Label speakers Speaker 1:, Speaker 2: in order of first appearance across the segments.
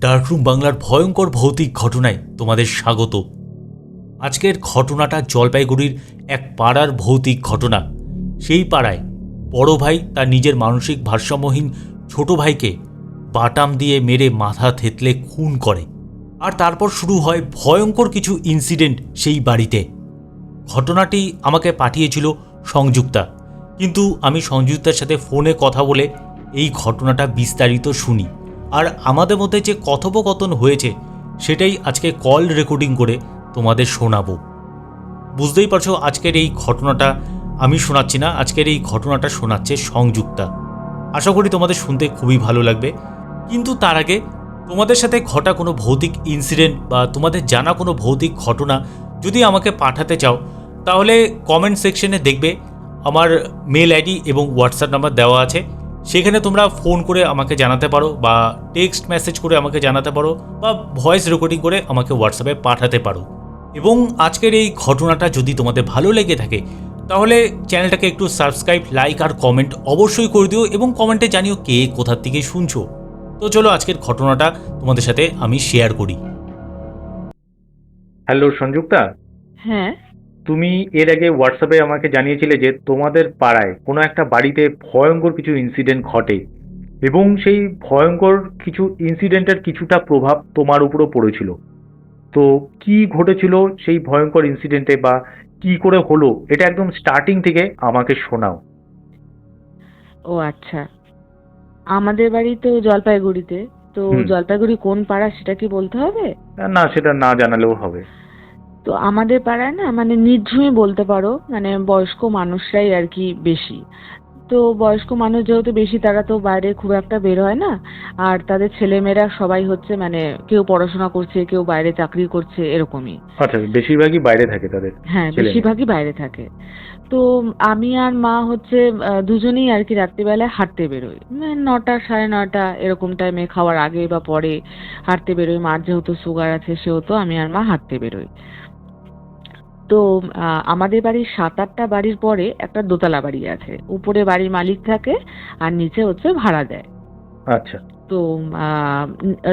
Speaker 1: Darkroom বাংলার ভয়ঙ্কর ভৌতিক ঘটনায় তোমাদের স্বাগত। আজকের ঘটনাটা জলপাইগুড়ির এক পাড়ার ভৌতিক ঘটনা। সেই পাড়ায় বড় ভাই তার নিজের মানসিক ভারসাম্যহীন ছোট ভাইকে বাটাম দিয়ে মেরে মাথা থেতলে খুন করে। আর তারপর শুরু হয় ভয়ঙ্কর কিছু ইনসিডেন্ট সেই বাড়িতে। ঘটনাটি আমাকে পাঠিয়েছিল সংযুক্তা, কিন্তু আমি সংযুক্তার সাথে ফোনে কথা বলে এই ঘটনাটা বিস্তারিত শুনি। আর আমাদের মধ্যে যে কথোপকথন হয়েছে সেটাই আজকে কল রেকর্ডিং করে তোমাদের শোনাবো। বুঝতেই পারছো, আজকের এই ঘটনাটা আমি শোনাচ্ছি না, আজকের এই ঘটনাটা শোনাচ্ছে সংযুক্তা। আশা করি তোমাদের শুনতে খুবই ভালো লাগবে। কিন্তু তার আগে তোমাদের সাথে ঘটা কোনো ভৌতিক ইনসিডেন্ট বা তোমাদের জানা কোনো ভৌতিক ঘটনা যদি আমাকে পাঠাতে চাও, তাহলে কমেন্ট সেকশনে দেখবে আমার মেল আইডি এবং হোয়াটসঅ্যাপ নাম্বার দেওয়া আছে। সেখানে তোমরা ফোন করে আমাকে জানাতে পারো, বা টেক্সট মেসেজ করে আমাকে জানাতে পারো, বা ভয়েস রেকর্ডিং করে আমাকে হোয়াটসঅ্যাপে পাঠাতে পারো। এবং আজকের এই ঘটনাটা যদি তোমাদের ভালো লেগে থাকে তাহলে চ্যানেলটাকে একটু সাবস্ক্রাইব, লাইক আর কমেন্ট অবশ্যই করে দিও, এবং কমেন্টে জানিও কে কোথার থেকে শুনছো। তো চলো আজকের ঘটনাটা তোমাদের সাথে আমি শেয়ার করি।
Speaker 2: হ্যালো সংযুক্তা,
Speaker 3: হ্যাঁ,
Speaker 2: তুমি এর আগে হোয়াটসঅ্যাপে আমাকে জানিয়েছিলে যে তোমাদের পাড়ায় কোনো একটা বাড়িতে ভয়ঙ্কর কিছু ইনসিডেন্ট ঘটে, এবং সেই ভয়ঙ্কর কিছু ইনসিডেন্টের কিছুটা প্রভাব তোমার উপরও পড়েছিল। তো কি ঘটেছিল সেই ভয়ঙ্কর ইনসিডেন্টে, বা কি করে হলো, এটা একদম স্টার্টিং থেকে আমাকে শোনাও।
Speaker 3: ও আচ্ছা। আমাদের বাড়ি তো জলপাইগুড়িতে। তো
Speaker 2: হুম।
Speaker 3: জলপাইগুড়ি কোন পাড়া সেটা কি বলতে হবে?
Speaker 2: না, সেটা না জানালেও হবে।
Speaker 3: তো আমাদের পাড়ায় না, মানে নির্ঝুমই বলতে পারো, মানে বয়স্ক মানুষরাই আর কি বেশি। তো বয়স্ক মানুষ যেহেতু বেশি, তারা তো বাইরে খুব একটা বের হয় না। আর তাদের ছেলেমেয়েরা সবাই হচ্ছে, মানে কেউ পড়াশোনা করছে, কেউ বাইরে চাকরি করছে, এরকমই।
Speaker 2: আচ্ছা, বেশিরভাগই বাইরে থাকে তাদের
Speaker 3: হ্যাঁ,
Speaker 2: ছেলে মেয়ে।
Speaker 3: বেশিরভাগই বাইরে থাকে। তো আমি আর মা হচ্ছে দুজনেই আর কি রাত্রিবেলায় হাঁটতে বেরোই। ৯টা ৯:৩০ এরকম টাইমে, খাওয়ার আগে বা পরে হাঁটতে বেরোই। মার যেহেতু সুগার আছে সেহেতু আমি আর মা হাঁটতে বেরোই। তো আমাদের বাড়ির ৭-৮টা বাড়ির পরে একটা দোতলা বাড়ি আছে। উপরে বাড়ির মালিক থাকে আর নিচে হচ্ছে ভাড়া দেয়।
Speaker 2: আচ্ছা।
Speaker 3: তো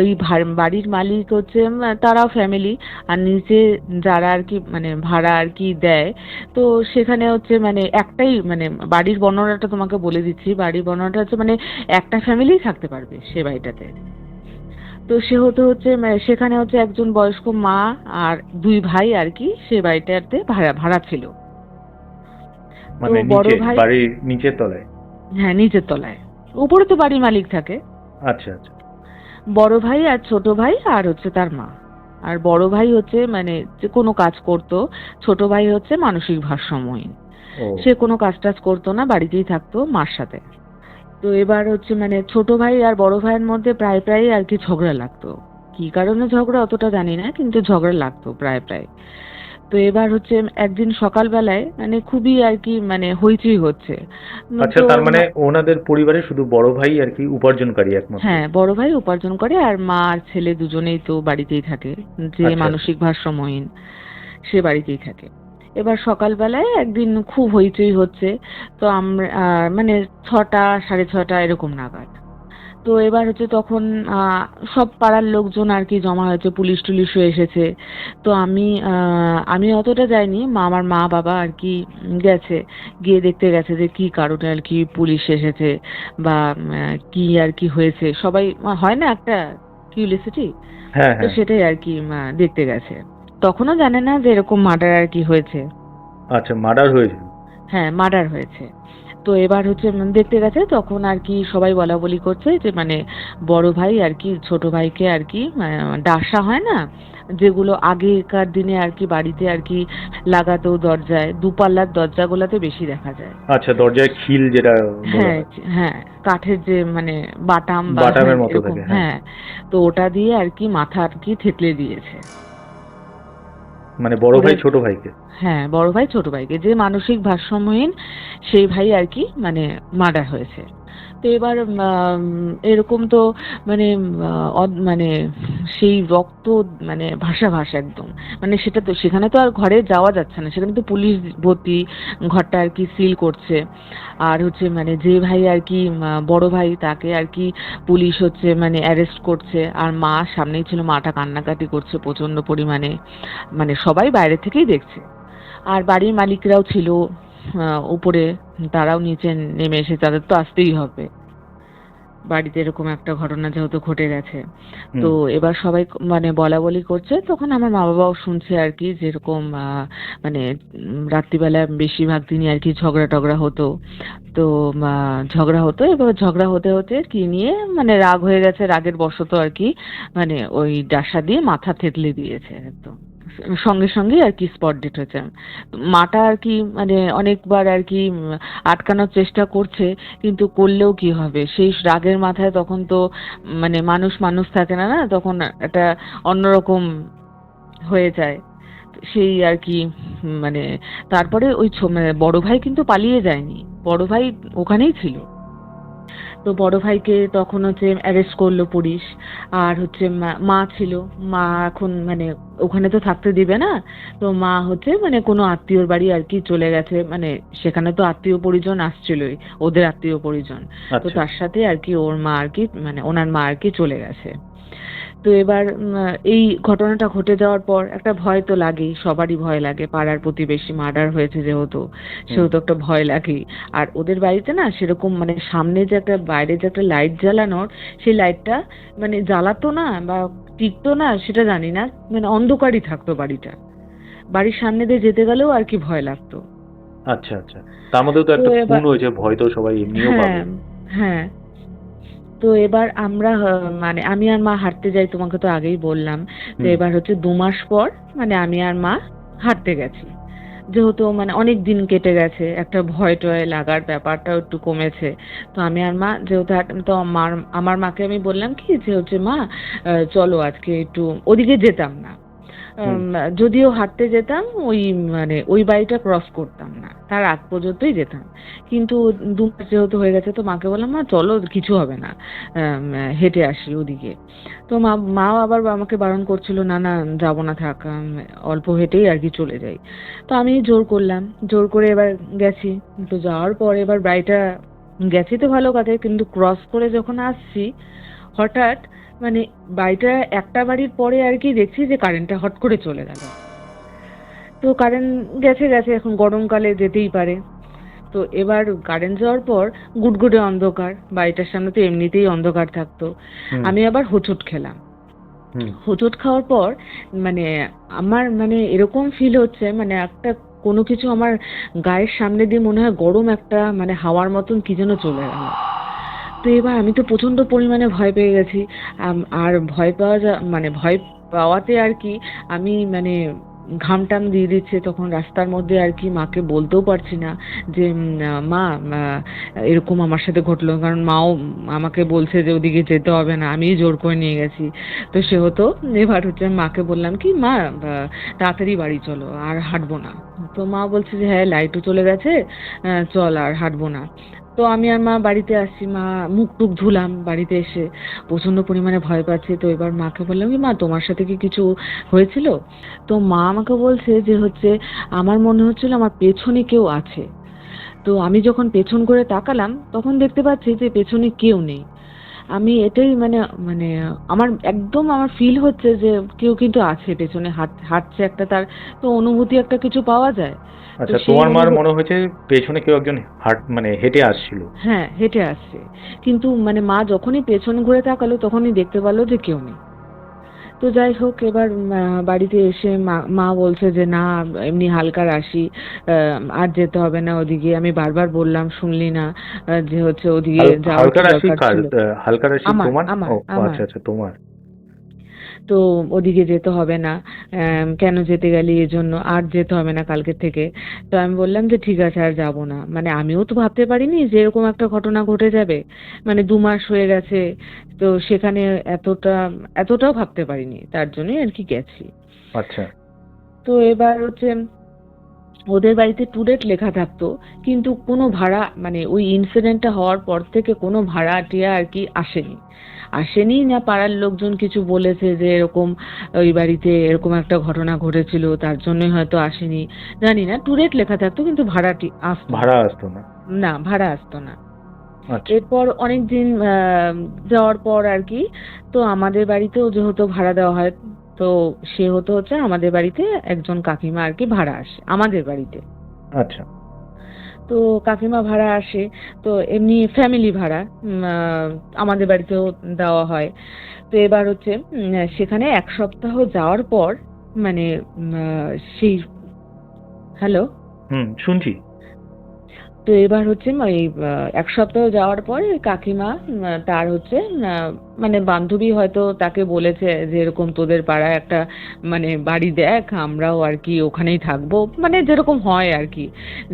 Speaker 3: ওই বাড়ির মালিক হচ্ছে তারাও ফ্যামিলি। আর নিচে যারা আর কি মানে ভাড়া আর কি দেয়, তো সেখানে হচ্ছে মানে একটাই, মানে বাড়ির বর্ণনাটা তোমাকে বলে দিচ্ছি। বাড়ির বর্ণনাটা হচ্ছে মানে একটা ফ্যামিলিই থাকতে পারবে সে বাড়িটাতে। তো সেহেতু হচ্ছে সেখানে হচ্ছে একজন বয়স্ক মা আর ২ ভাই আর কি সে বাড়িটাতে ভাড়া ভাড়া ছিল। তো
Speaker 2: মানে
Speaker 3: বড়
Speaker 2: নিচে,
Speaker 3: ভাই,
Speaker 2: বাড়ির নিচের তলায়?
Speaker 3: হ্যাঁ নিচের তলায়। উপরে তো বাড়ির মালিক থাকে।
Speaker 2: আচ্ছা আচ্ছা।
Speaker 3: বড় ভাই আর ছোট ভাই আর হচ্ছে তার মা। আর বড় ভাই হচ্ছে মানে যে কোনো কাজ করতো। ছোট ভাই হচ্ছে মানসিক ভারসাম্যহীন।
Speaker 2: ও
Speaker 3: সে কোনো কাজ টাজ করতো না, বাড়িতেই থাকতো মার সাথে। তো এবার হচ্ছে মানে ছোট ভাই আর বড় ভাইয়ের মধ্যে প্রায় প্রায় আর কি ঝগড়া লাগতো। কি কারণে ঝগড়া অতটা জানি না, কিন্তু ঝগড়া লাগতো প্রায় প্রায়। তো এবার হচ্ছে একদিন সকালবেলায় মানে খুবই আর কি মানে হইচই হচ্ছে।
Speaker 2: আচ্ছা,
Speaker 3: তো
Speaker 2: তার মানে ওনাদের পরিবারে শুধু বড় ভাই আর কি উপার্জনকারী একমাত্র?
Speaker 3: হ্যাঁ, বড় ভাই উপার্জন করে আর মা আর ছেলে দুজনেই তো বাড়িতেই থাকে। যে
Speaker 2: আচ্ছা আচ্ছা।
Speaker 3: মানসিক ভারসাম্যহীন সে বাড়িতেই থাকে। এবার সকালবেলায় একদিন খুব হইচই হচ্ছে। তো আমরা মানে ৬টা ৬:৩০ এরকম নাগাদ। তো এবার হচ্ছে তখন আ সব পাড়ার লোকজন আর কি জমা হয়েছে, পুলিশ-টুলিশও এসেছে। তো আমি অতটা যাইনি। আমার মা-বাবা আর কি গেছে। গিয়ে দেখতে গেছে যে কি কারণে আর কি পুলিশ এসেছে, বা কি আর কি হয়েছে। সবাই হয় না একটা কিউরিওসিটি?
Speaker 2: হ্যাঁ
Speaker 3: তো
Speaker 2: হ্যাঁ।
Speaker 3: সেটাই আর কি দেখতে গেছে। তখনও জানে না যে এরকম মার্ডার আর কি হয়েছে।
Speaker 2: আচ্ছা, মার্ডার হয়েছিল।
Speaker 3: হ্যাঁ, মার্ডার হয়েছে। তো এবার হচ্ছে দেখতে গেছে, তখন আর কি সবাই বলাবলি করছে যে মানে বড় ভাই আর কি ছোট ভাইকে আর কি ডাসা হয় না? যেগুলো আগেকার দিনে আর কি বাড়িতে আর কি লাগাতো দরজায়, দুপাল্লার দরজাগুলাতে বেশি দেখা যায়।
Speaker 2: আচ্ছা, দরজায় খিল যেটা বলা
Speaker 3: হ্যাঁ,
Speaker 2: হয়।
Speaker 3: হ্যাঁ, কাঠের যে মানে বাটাম বা হ্যাঁ
Speaker 2: বাটামের মতো
Speaker 3: এরকম,
Speaker 2: থাকে, হ্যাঁ।
Speaker 3: হ্যাঁ। তো ওটা দিয়ে আর কি মাথা আর কি থেতলে দিয়েছে।
Speaker 2: মানে বড়
Speaker 3: করে
Speaker 2: ভাই ছোট ভাইকে?
Speaker 3: হ্যাঁ, বড় ভাই ছোট ভাইকে, যে মানসিক ভারসাম্যহীন সেই ভাই আর কি মানে মার্ডার হয়েছে। তো এবার এরকম তো মানে মানে সেই রক্ত মানে ভাসা ভাসা একদম, মানে সেটা তো সেখানে তো আর ঘরে যাওয়া যাচ্ছে না, সেখানে তো পুলিশ ভর্তি, ঘরটা আর কি সিল করছে। আর হচ্ছে মানে যে ভাই আর কি বড় ভাই, তাকে আর কি পুলিশ হচ্ছে মানে অ্যারেস্ট করছে। আর মা সামনেই ছিল, মাটা কান্নাকাটি করছে প্রচন্ড পরিমাণে, মানে সবাই বাইরে থেকেই দেখছে। আর বাড়ির মালিকরাও ছিল উপরে, তারাও নিচে নেমে এসে, তাদের তো আসতেই হবে, বাড়িতে এরকম একটা ঘটনা যেহেতু ঘটে গেছে। তো এবার সবাই মানে বলা বলি করছে, তখন আমার মা বাবাও শুনছে আর কি, যেরকম মানে রাত্রিবেলা বেশিরভাগ দিনই আর কি ঝগড়া টগড়া হতো। তো ঝগড়া হতো, এবার ঝগড়া হতে হতে কি নিয়ে মানে রাগ হয়ে গেছে, রাগের বশত আর কি মানে ওই ডাসা দিয়ে মাথা থেতলে দিয়েছে একদম, সঙ্গে সঙ্গে আর কি স্পট ডেট হয়েছে। মাটা আর কি মানে অনেকবার আর কি আটকানোর চেষ্টা করছে, কিন্তু করলেও কি হবে, সেই রাগের মাথায় তখন তো মানে মানুষ মানুষ থাকে না, না তখন একটা অন্যরকম হয়ে যায়। সেই আর কি মানে তারপরে ওই মানে বড় ভাই কিন্তু পালিয়ে যায়নি, বড় ভাই ওখানেই ছিল। তো বড় ভাইকে তখন হচ্ছে অ্যারেস্ট করলো পুলিশ। আর হচ্ছে মা ছিল, মা এখন মানে ওখানে তো থাকতে দিবে না, তো মা হচ্ছে মানে কোনো আত্মীয়র বাড়ি আর কি চলে গেছে, মানে সেখানে তো আত্মীয় পরিজন আসছিলই, ওদের আত্মীয় পরিজন। তো
Speaker 2: আচ্ছা।
Speaker 3: তার সাথে আর কি ওর মা আর কি মানে ওনার মা আর কি চলে গেছে। তো এবার এই ঘটনাটা ঘটে যাওয়ার পর একটা ভয় তো লাগেই, সবারই ভয় লাগে, পাড়ার প্রতিবেশী মার্ডার হয়েছে যেহেতু, সেহেতু একটা ভয় লাগেই। আর ওদের বাড়িতে না সেরকম মানে সামনে যে একটা, বাইরে যে একটা লাইট জ্বালানোর, সেই লাইটটা মানে জ্বালাতো না বা টিকতো না সেটা জানি না, মানে অন্ধকারই থাকতো বাড়িটা, বাড়ির সামনে দিয়ে যেতে গেলেও আর কি ভয় লাগতো।
Speaker 2: আচ্ছা আচ্ছা, তার মধ্যেও তো
Speaker 3: তো
Speaker 2: একটা
Speaker 3: এবার
Speaker 2: খুন হয়েছে, ভয় তো সবাই এমনিও পাবে।
Speaker 3: হ্যাঁ, হ্যাঁ, তো এবার আমরা মানে আমি আর মা হাঁটতে যাই, তোমাকে তো আগেই বললাম। তো
Speaker 2: হুম।
Speaker 3: এবার হচ্ছে 2 মাস পর মানে আমি আর মা হাঁটতে গেছি, যেহেতু মানে অনেক দিন কেটে গেছে, একটা ভয় টয় লাগার ব্যাপারটাও একটু কমেছে। তো আমি আর মা যেহেতু তো আমার মাকে আমি বললাম কি যে হচ্ছে মা চলো আজকে একটু ওদিকে যেতাম না,
Speaker 2: হুম।
Speaker 3: যদিও হাঁটতে যেতাম ওই মানে ওই বাড়িটা ক্রস করতাম না, তার আগ পর্যন্তই যেতাম। কিন্তু 2 মাস যেহেতু হয়ে গেছে, তো মাকে বললাম মা চলো কিছু হবে না, হেঁটে আসি ওদিকে। তো মাও আবার আমাকে বারণ করছিল, না না যাবো না, থাক, অল্প হেঁটেই আর কি চলে যাই। তো আমি জোর করলাম, জোর করে এবার গেছি। তো যাওয়ার পর এবার বাড়িটা গেছি তো ভালো কথা, কিন্তু ক্রস করে যখন আসছি হঠাৎ মানে বাড়িটা, একটা বাড়ির পরে আর কি দেখছি যে কারেন্টটা হট করে চলে গেল। তো কারেন্ট গেছে গেছে, এখন গরমকালে যেতেই পারে। তো এবার কারেন্ট যাওয়ার পর গুডগুডে অন্ধকার, বাড়িটার সামনে তো এমনিতেই অন্ধকার থাকতো।
Speaker 2: হুম।
Speaker 3: আমি আবার হোঁচট খেলাম।
Speaker 2: হুম।
Speaker 3: হোঁচট খাওয়ার পর মানে আমার মানে এরকম ফিল হচ্ছে মানে একটা কোনো কিছু আমার গায়ের সামনে দিয়ে মনে হয় গরম একটা মানে হাওয়ার মতন কি যেন চলে গেল। তো এবার আমি তো প্রচন্ড পরিমাণে ভয় পেয়ে গেছি। আর ভয় পাওয়া মানে ভয় পাওয়াতে আর কি আমি মানে ঘাম টাম দিয়ে দিচ্ছে তখন রাস্তার মধ্যে আর কি, মাকে বলতেও পারছি না যে মা এরকম আমার সাথে ঘটলো, কারণ মাও আমাকে বলছে যে ওদিকে যেতে হবে না, আমিই জোর করে নিয়ে গেছি। তো সেহেতু এবার হচ্ছে মাকে বললাম কি মা তাড়াতাড়ি বাড়ি চলো, আর হাঁটবো না। তো মা বলছে যে হ্যাঁ লাইটও চলে গেছে, চল আর হাঁটবো না। তো আমি আর মা বাড়িতে আসছি, মা মুখ টুক ধুলাম, বাড়িতে এসে প্রচন্ড পরিমাণে ভয় পাচ্ছি। তো এবার মাকে বললাম কি মা তোমার সাথে কি কিছু হয়েছিল? তো মা আমাকে বলছে যে হচ্ছে আমার মনে হচ্ছিল আমার পেছনে কেউ আছে। তো আমি যখন পেছন করে তাকালাম তখন দেখতে পাচ্ছি যে পেছনে কেউ নেই। আমি এটাই মানে মানে আমার একদম আমার ফিল হচ্ছে যে কেউ কিন্তু আছে পেছনে, হাঁটছে একটা, তার তো অনুভূতি একটা কিছু পাওয়া যায়। তো
Speaker 2: আচ্ছা,
Speaker 3: সেই
Speaker 2: তোমার মার মনে হয়েছে পেছনে কেউ একজন মানে হেঁটে আসছিল।
Speaker 3: হ্যাঁ, হেঁটে আসছে। কিন্তু মানে মা যখনই পেছন ঘুরে তাকালো তখনই দেখতে পেল যে কেউ নেই। তো যাই হোক, এবার বাড়িতে এসে মা বলছে যে না এমনি হালকা রাশি, আর যেতে হবে না ওদিকে। আমি বারবার বললাম, শুনলি না, যে হচ্ছে ওদিকে যাওয়ার
Speaker 2: হালকা
Speaker 3: কি
Speaker 2: রাশি
Speaker 3: দরকার
Speaker 2: কার?
Speaker 3: ছিল।
Speaker 2: হালকা রাশি
Speaker 3: আমার
Speaker 2: তোমার?
Speaker 3: আমার
Speaker 2: ও
Speaker 3: আমার
Speaker 2: আচ্ছা আচ্ছা, তোমার।
Speaker 3: তো ওদিকে যেতে হবে না, কেন যেতে গেলি, এজন্য আর যেতে হবে না কালকে থেকে। তো আমি বললাম যে ঠিক আছে আর যাব না, মানে আমিও তো ভাবতে পারিনি যে এরকম একটা ঘটনা ঘটে যাবে, মানে 2 মাস হয়ে গেছে, তো সেখানে এতটাও ভাবতে পারিনি, তার জন্যই আর কি গেছি।
Speaker 2: আচ্ছা।
Speaker 3: তো এবার হচ্ছে ওদের বাড়িতে টু লেট লেখা থাকতো, কিন্তু কোনো ভাড়া মানে ওই ইনসিডেন্টটা হওয়ার পর থেকে কোনো ভাড়াটিয়া আর কি আসেনি না পাড়ার লোকজন কিছু বলেছে যে এরকম ওই বাড়িতে এরকম একটা ঘটনা ঘটেছিল তার জন্যই হয়তো আসেনি, জানি না। টু লেট লেখা থাকতো কিন্তু ভাড়াটি আসতো না।
Speaker 2: ভাড়া আসতো না?
Speaker 3: না, ভাড়া আসতো না।
Speaker 2: আচ্ছা।
Speaker 3: এরপর অনেকদিন যাওয়ার পর আর কি, তো আমাদের বাড়িতেও যেহেতু ভাড়া দেওয়া হয়, তো সে হচ্ছে আমাদের বাড়িতে একজন কাকিমা আর কি ভাড়া আসে আমাদের বাড়িতে।
Speaker 2: আচ্ছা।
Speaker 3: তো কাকিমা ভাড়া আসে, তো এমনি ফ্যামিলি ভাড়া আমাদের বাড়িতেও দেওয়া হয়। তো এবার সেখানে এক সপ্তাহ যাওয়ার পর মানে সেই হ্যালো,
Speaker 2: শুনছি।
Speaker 3: তো এবার ওই এক সপ্তাহ যাওয়ার পর এই কাকিমা তার মানে বান্ধবী হয়তো তাকে বলেছে যে এরকম তোদের পাড়ায় একটা মানে বাড়ি দেখ, আমরাও আর কি ওখানেই থাকবো, মানে যেরকম হয় আর কি,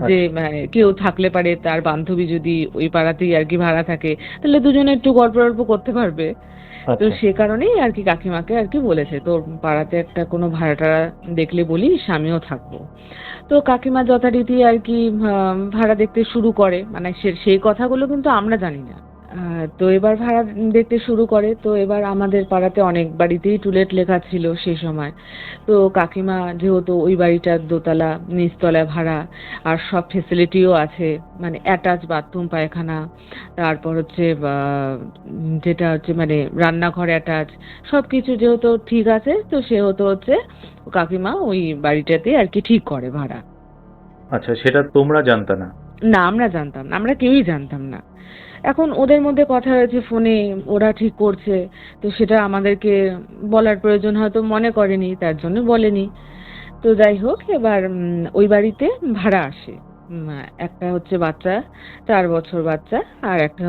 Speaker 3: যে মানে কেউ থাকলে পারে তার বান্ধবী যদি ওই পাড়াতেই আর কি ভাড়া থাকে, তাহলে দুজনে একটু গল্প টল্প করতে পারবে। তো
Speaker 2: আচ্ছা।
Speaker 3: সে কারণেই আর কি কাকিমাকে আর কি বলেছে তোর পাড়াতে একটা কোনো ভাড়া টাড়া দেখলে বলিস, আমিও থাকবো। তো কাকিমা যথারীতি আর কি ভাড়া দেখতে শুরু করে, মানে সেই কথাগুলো কিন্তু আমরা জানি না। তো এবার ভাড়া দেখতে শুরু করে, তো এবার আমাদের পাড়াতে অনেক বাড়িতেই টু লেট লেখা ছিল সেই সময়। তো কাকিমা যেহেতু ওই বাড়িটার দোতলা নিচতলায় ভাড়া, আর সব ফেসিলিটিও আছে, মানে অ্যাটাচ বাথরুম পায়খানা, তারপর যেটা মানে রান্নাঘর অ্যাটাচ, সব কিছু যেহেতু ঠিক আছে, তো সেহেতু কাকিমা ওই বাড়িটাতে আর কি ঠিক করে ভাড়া।
Speaker 2: আচ্ছা, সেটা তোমরা জানতা না?
Speaker 3: না, আমরা জানতাম না, আমরা কেউই জানতাম না। এখন ওদের মধ্যে কথা হয়েছে ফোনে, ওরা ঠিক করছে, তো সেটা আমাদেরকে বলার প্রয়োজন হয়তো মনে করেনি, তার জন্য বলেনি। তো যাই হোক, এবার ওই বাড়িতে ভাড়া আসে একটা বাচ্চা, 4 বছর বাচ্চা, আর একটা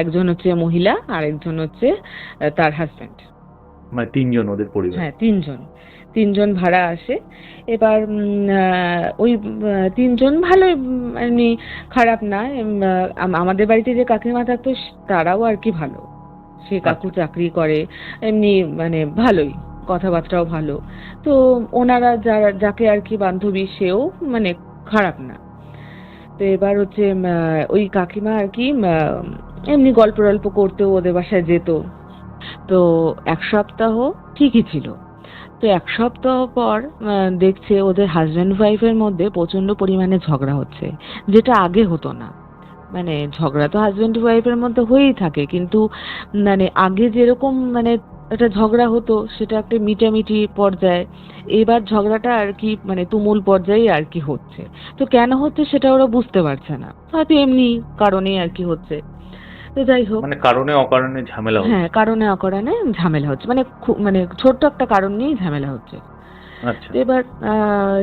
Speaker 3: একজন মহিলা, আর একজন তার হাজবেন্ড।
Speaker 2: মানে তিনজন ওদের পরিবার?
Speaker 3: হ্যাঁ, তিনজন ভাড়া আসে। এবার ওই তিনজন ভালোই, এমনি খারাপ না। আমাদের বাড়িতে যে কাকিমা থাকতো তারাও আর কি ভালো, সে কাকু চাকরি করে, এমনি মানে ভালোই, কথাবার্তাও ভালো। তো ওনারা যাকে আর কি বান্ধবী, সেও মানে খারাপ না। তো এবার ওই কাকিমা আর কি এমনি গল্প টল্প করতেও ওদের বাসায় যেত। তো এক সপ্তাহ ঠিকই ছিল। তো এক সপ্তাহ পর দেখছে ওদের হাজব্যান্ড ওয়াইফের মধ্যে প্রচন্ড পরিমাণে ঝগড়া হচ্ছে, যেটা আগে হতো না। মানে ঝগড়া তো হাজব্যান্ড ওয়াইফের মধ্যে হয়েই থাকে, কিন্তু মানে আগে যেরকম মানে একটা ঝগড়া হতো সেটা একটা মিটামিটি পর্যায়ে, এবার ঝগড়াটা আর কি মানে তুমুল পর্যায়ে আর কি হচ্ছে। তো কেন হচ্ছে সেটা ওরা বুঝতে পারছে না, হয়তো এমনি কারণেই আর কি হচ্ছে। তো যাই হোক,
Speaker 2: মানে কারণে অকারণে ঝামেলা হচ্ছে?
Speaker 3: হ্যাঁ, কারণে অকারণে ঝামেলা হচ্ছে, মানে মানে ছোট্ট একটা কারণ নিয়েই ঝামেলা হচ্ছে।
Speaker 2: আচ্ছা।
Speaker 3: তো এবার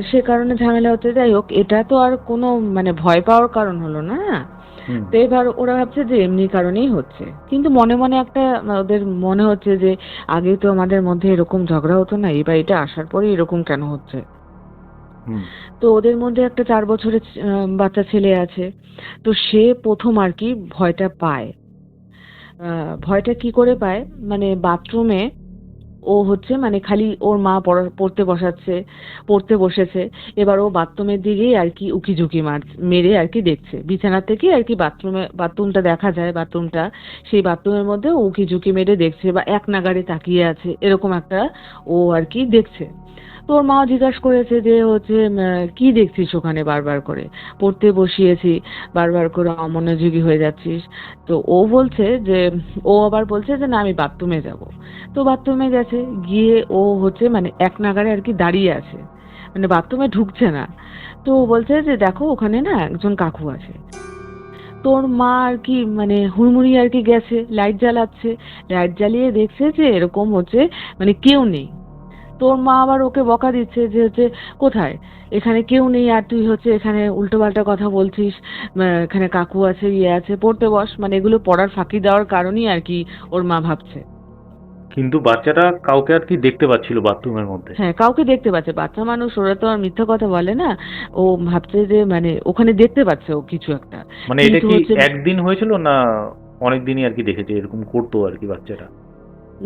Speaker 3: সে কারণে ঝামেলা হচ্ছে। যাই হোক, এটা তো আর কোনো মানে ভয় পাওয়ার কারণ হলো না। তো এবার ওরা ভাবছে যে এমনি কারণেই হচ্ছে, কিন্তু মনে মনে একটা ওদের মনে হচ্ছে যে আগে তো আমাদের মধ্যে এরকম ঝগড়া হতো না, এই বাড়িটা আসার পরে এরকম কেন হচ্ছে। তো ওদের মধ্যে একটা 4 বছরের বাচ্চা ছেলে আছে। তো সে প্রথম আর কি ভয়টা পায়। ভয়টা কি করে পায়, মানে বাথরুমে ও মানে খালি ওর মা পড়তে বসেছে, এবার ও বাথরুমের দিকেই আর কি উকিঝুঁকি মেরে আর কি দেখছে, বিছানা থেকে আর কি বাথরুমটা দেখা যায়, বাথরুমটা, সেই বাথরুমের মধ্যে ও উকিঝুঁকি মেরে দেখছে বা এক নাগাড়ে তাকিয়ে আছে, এরকম একটা ও আর কি দেখছে। তো ওর মাও জিজ্ঞাসা করেছে যে কি দেখছিস ওখানে বারবার করে, পড়তে বসিয়েছি, বারবার করে অমনোযোগী হয়ে যাচ্ছিস। তো ও আবার বলছে যে না, আমি বাথরুমে যাব। তো বাথরুমে গেছে, গিয়ে ও মানে এক নাগাড়ে আর কি দাঁড়িয়ে আছে, মানে বাথরুমে ঢুকছে না। তো ও বলছে যে দেখো ওখানে না একজন কাকু আছে। তোর মা আর কি মানে হুড়মুড়ি আর কি গেছে, লাইট জ্বালাচ্ছে, লাইট জ্বালিয়ে দেখছে যে এরকম মানে কেউ নেই। তোর মা আবার ওকে বকা দিচ্ছে যে কোথায়, এখানে কেউ নেই, আর তুই এখানে উল্টোপাল্টা কথা বলছিস, এখানে কাকু আছে, ইয়ে আছে, পড়তে বস, মানে এগুলো পড়ার ফাঁকি দেওয়ার কারণেই আর কি ওর মা ভাবছে।
Speaker 2: কিন্তু বাচ্চাটা কাউকে আর কি দেখতে পাচ্ছিল বাথরুমের মধ্যে?
Speaker 3: হ্যাঁ, কাউকে দেখতে পাচ্ছে, বাচ্চা মানুষ, ওরা তো আর মিথ্যা কথা বলে না। ও ভাবছে যে মানে ওখানে দেখতে পাচ্ছে ও কিছু একটা।
Speaker 2: মানে এটা
Speaker 3: কিন্তু
Speaker 2: কি একদিন হয়েছিল না অনেকদিনই আর কি দেখেছে এরকম করতো আর কি বাচ্চাটা?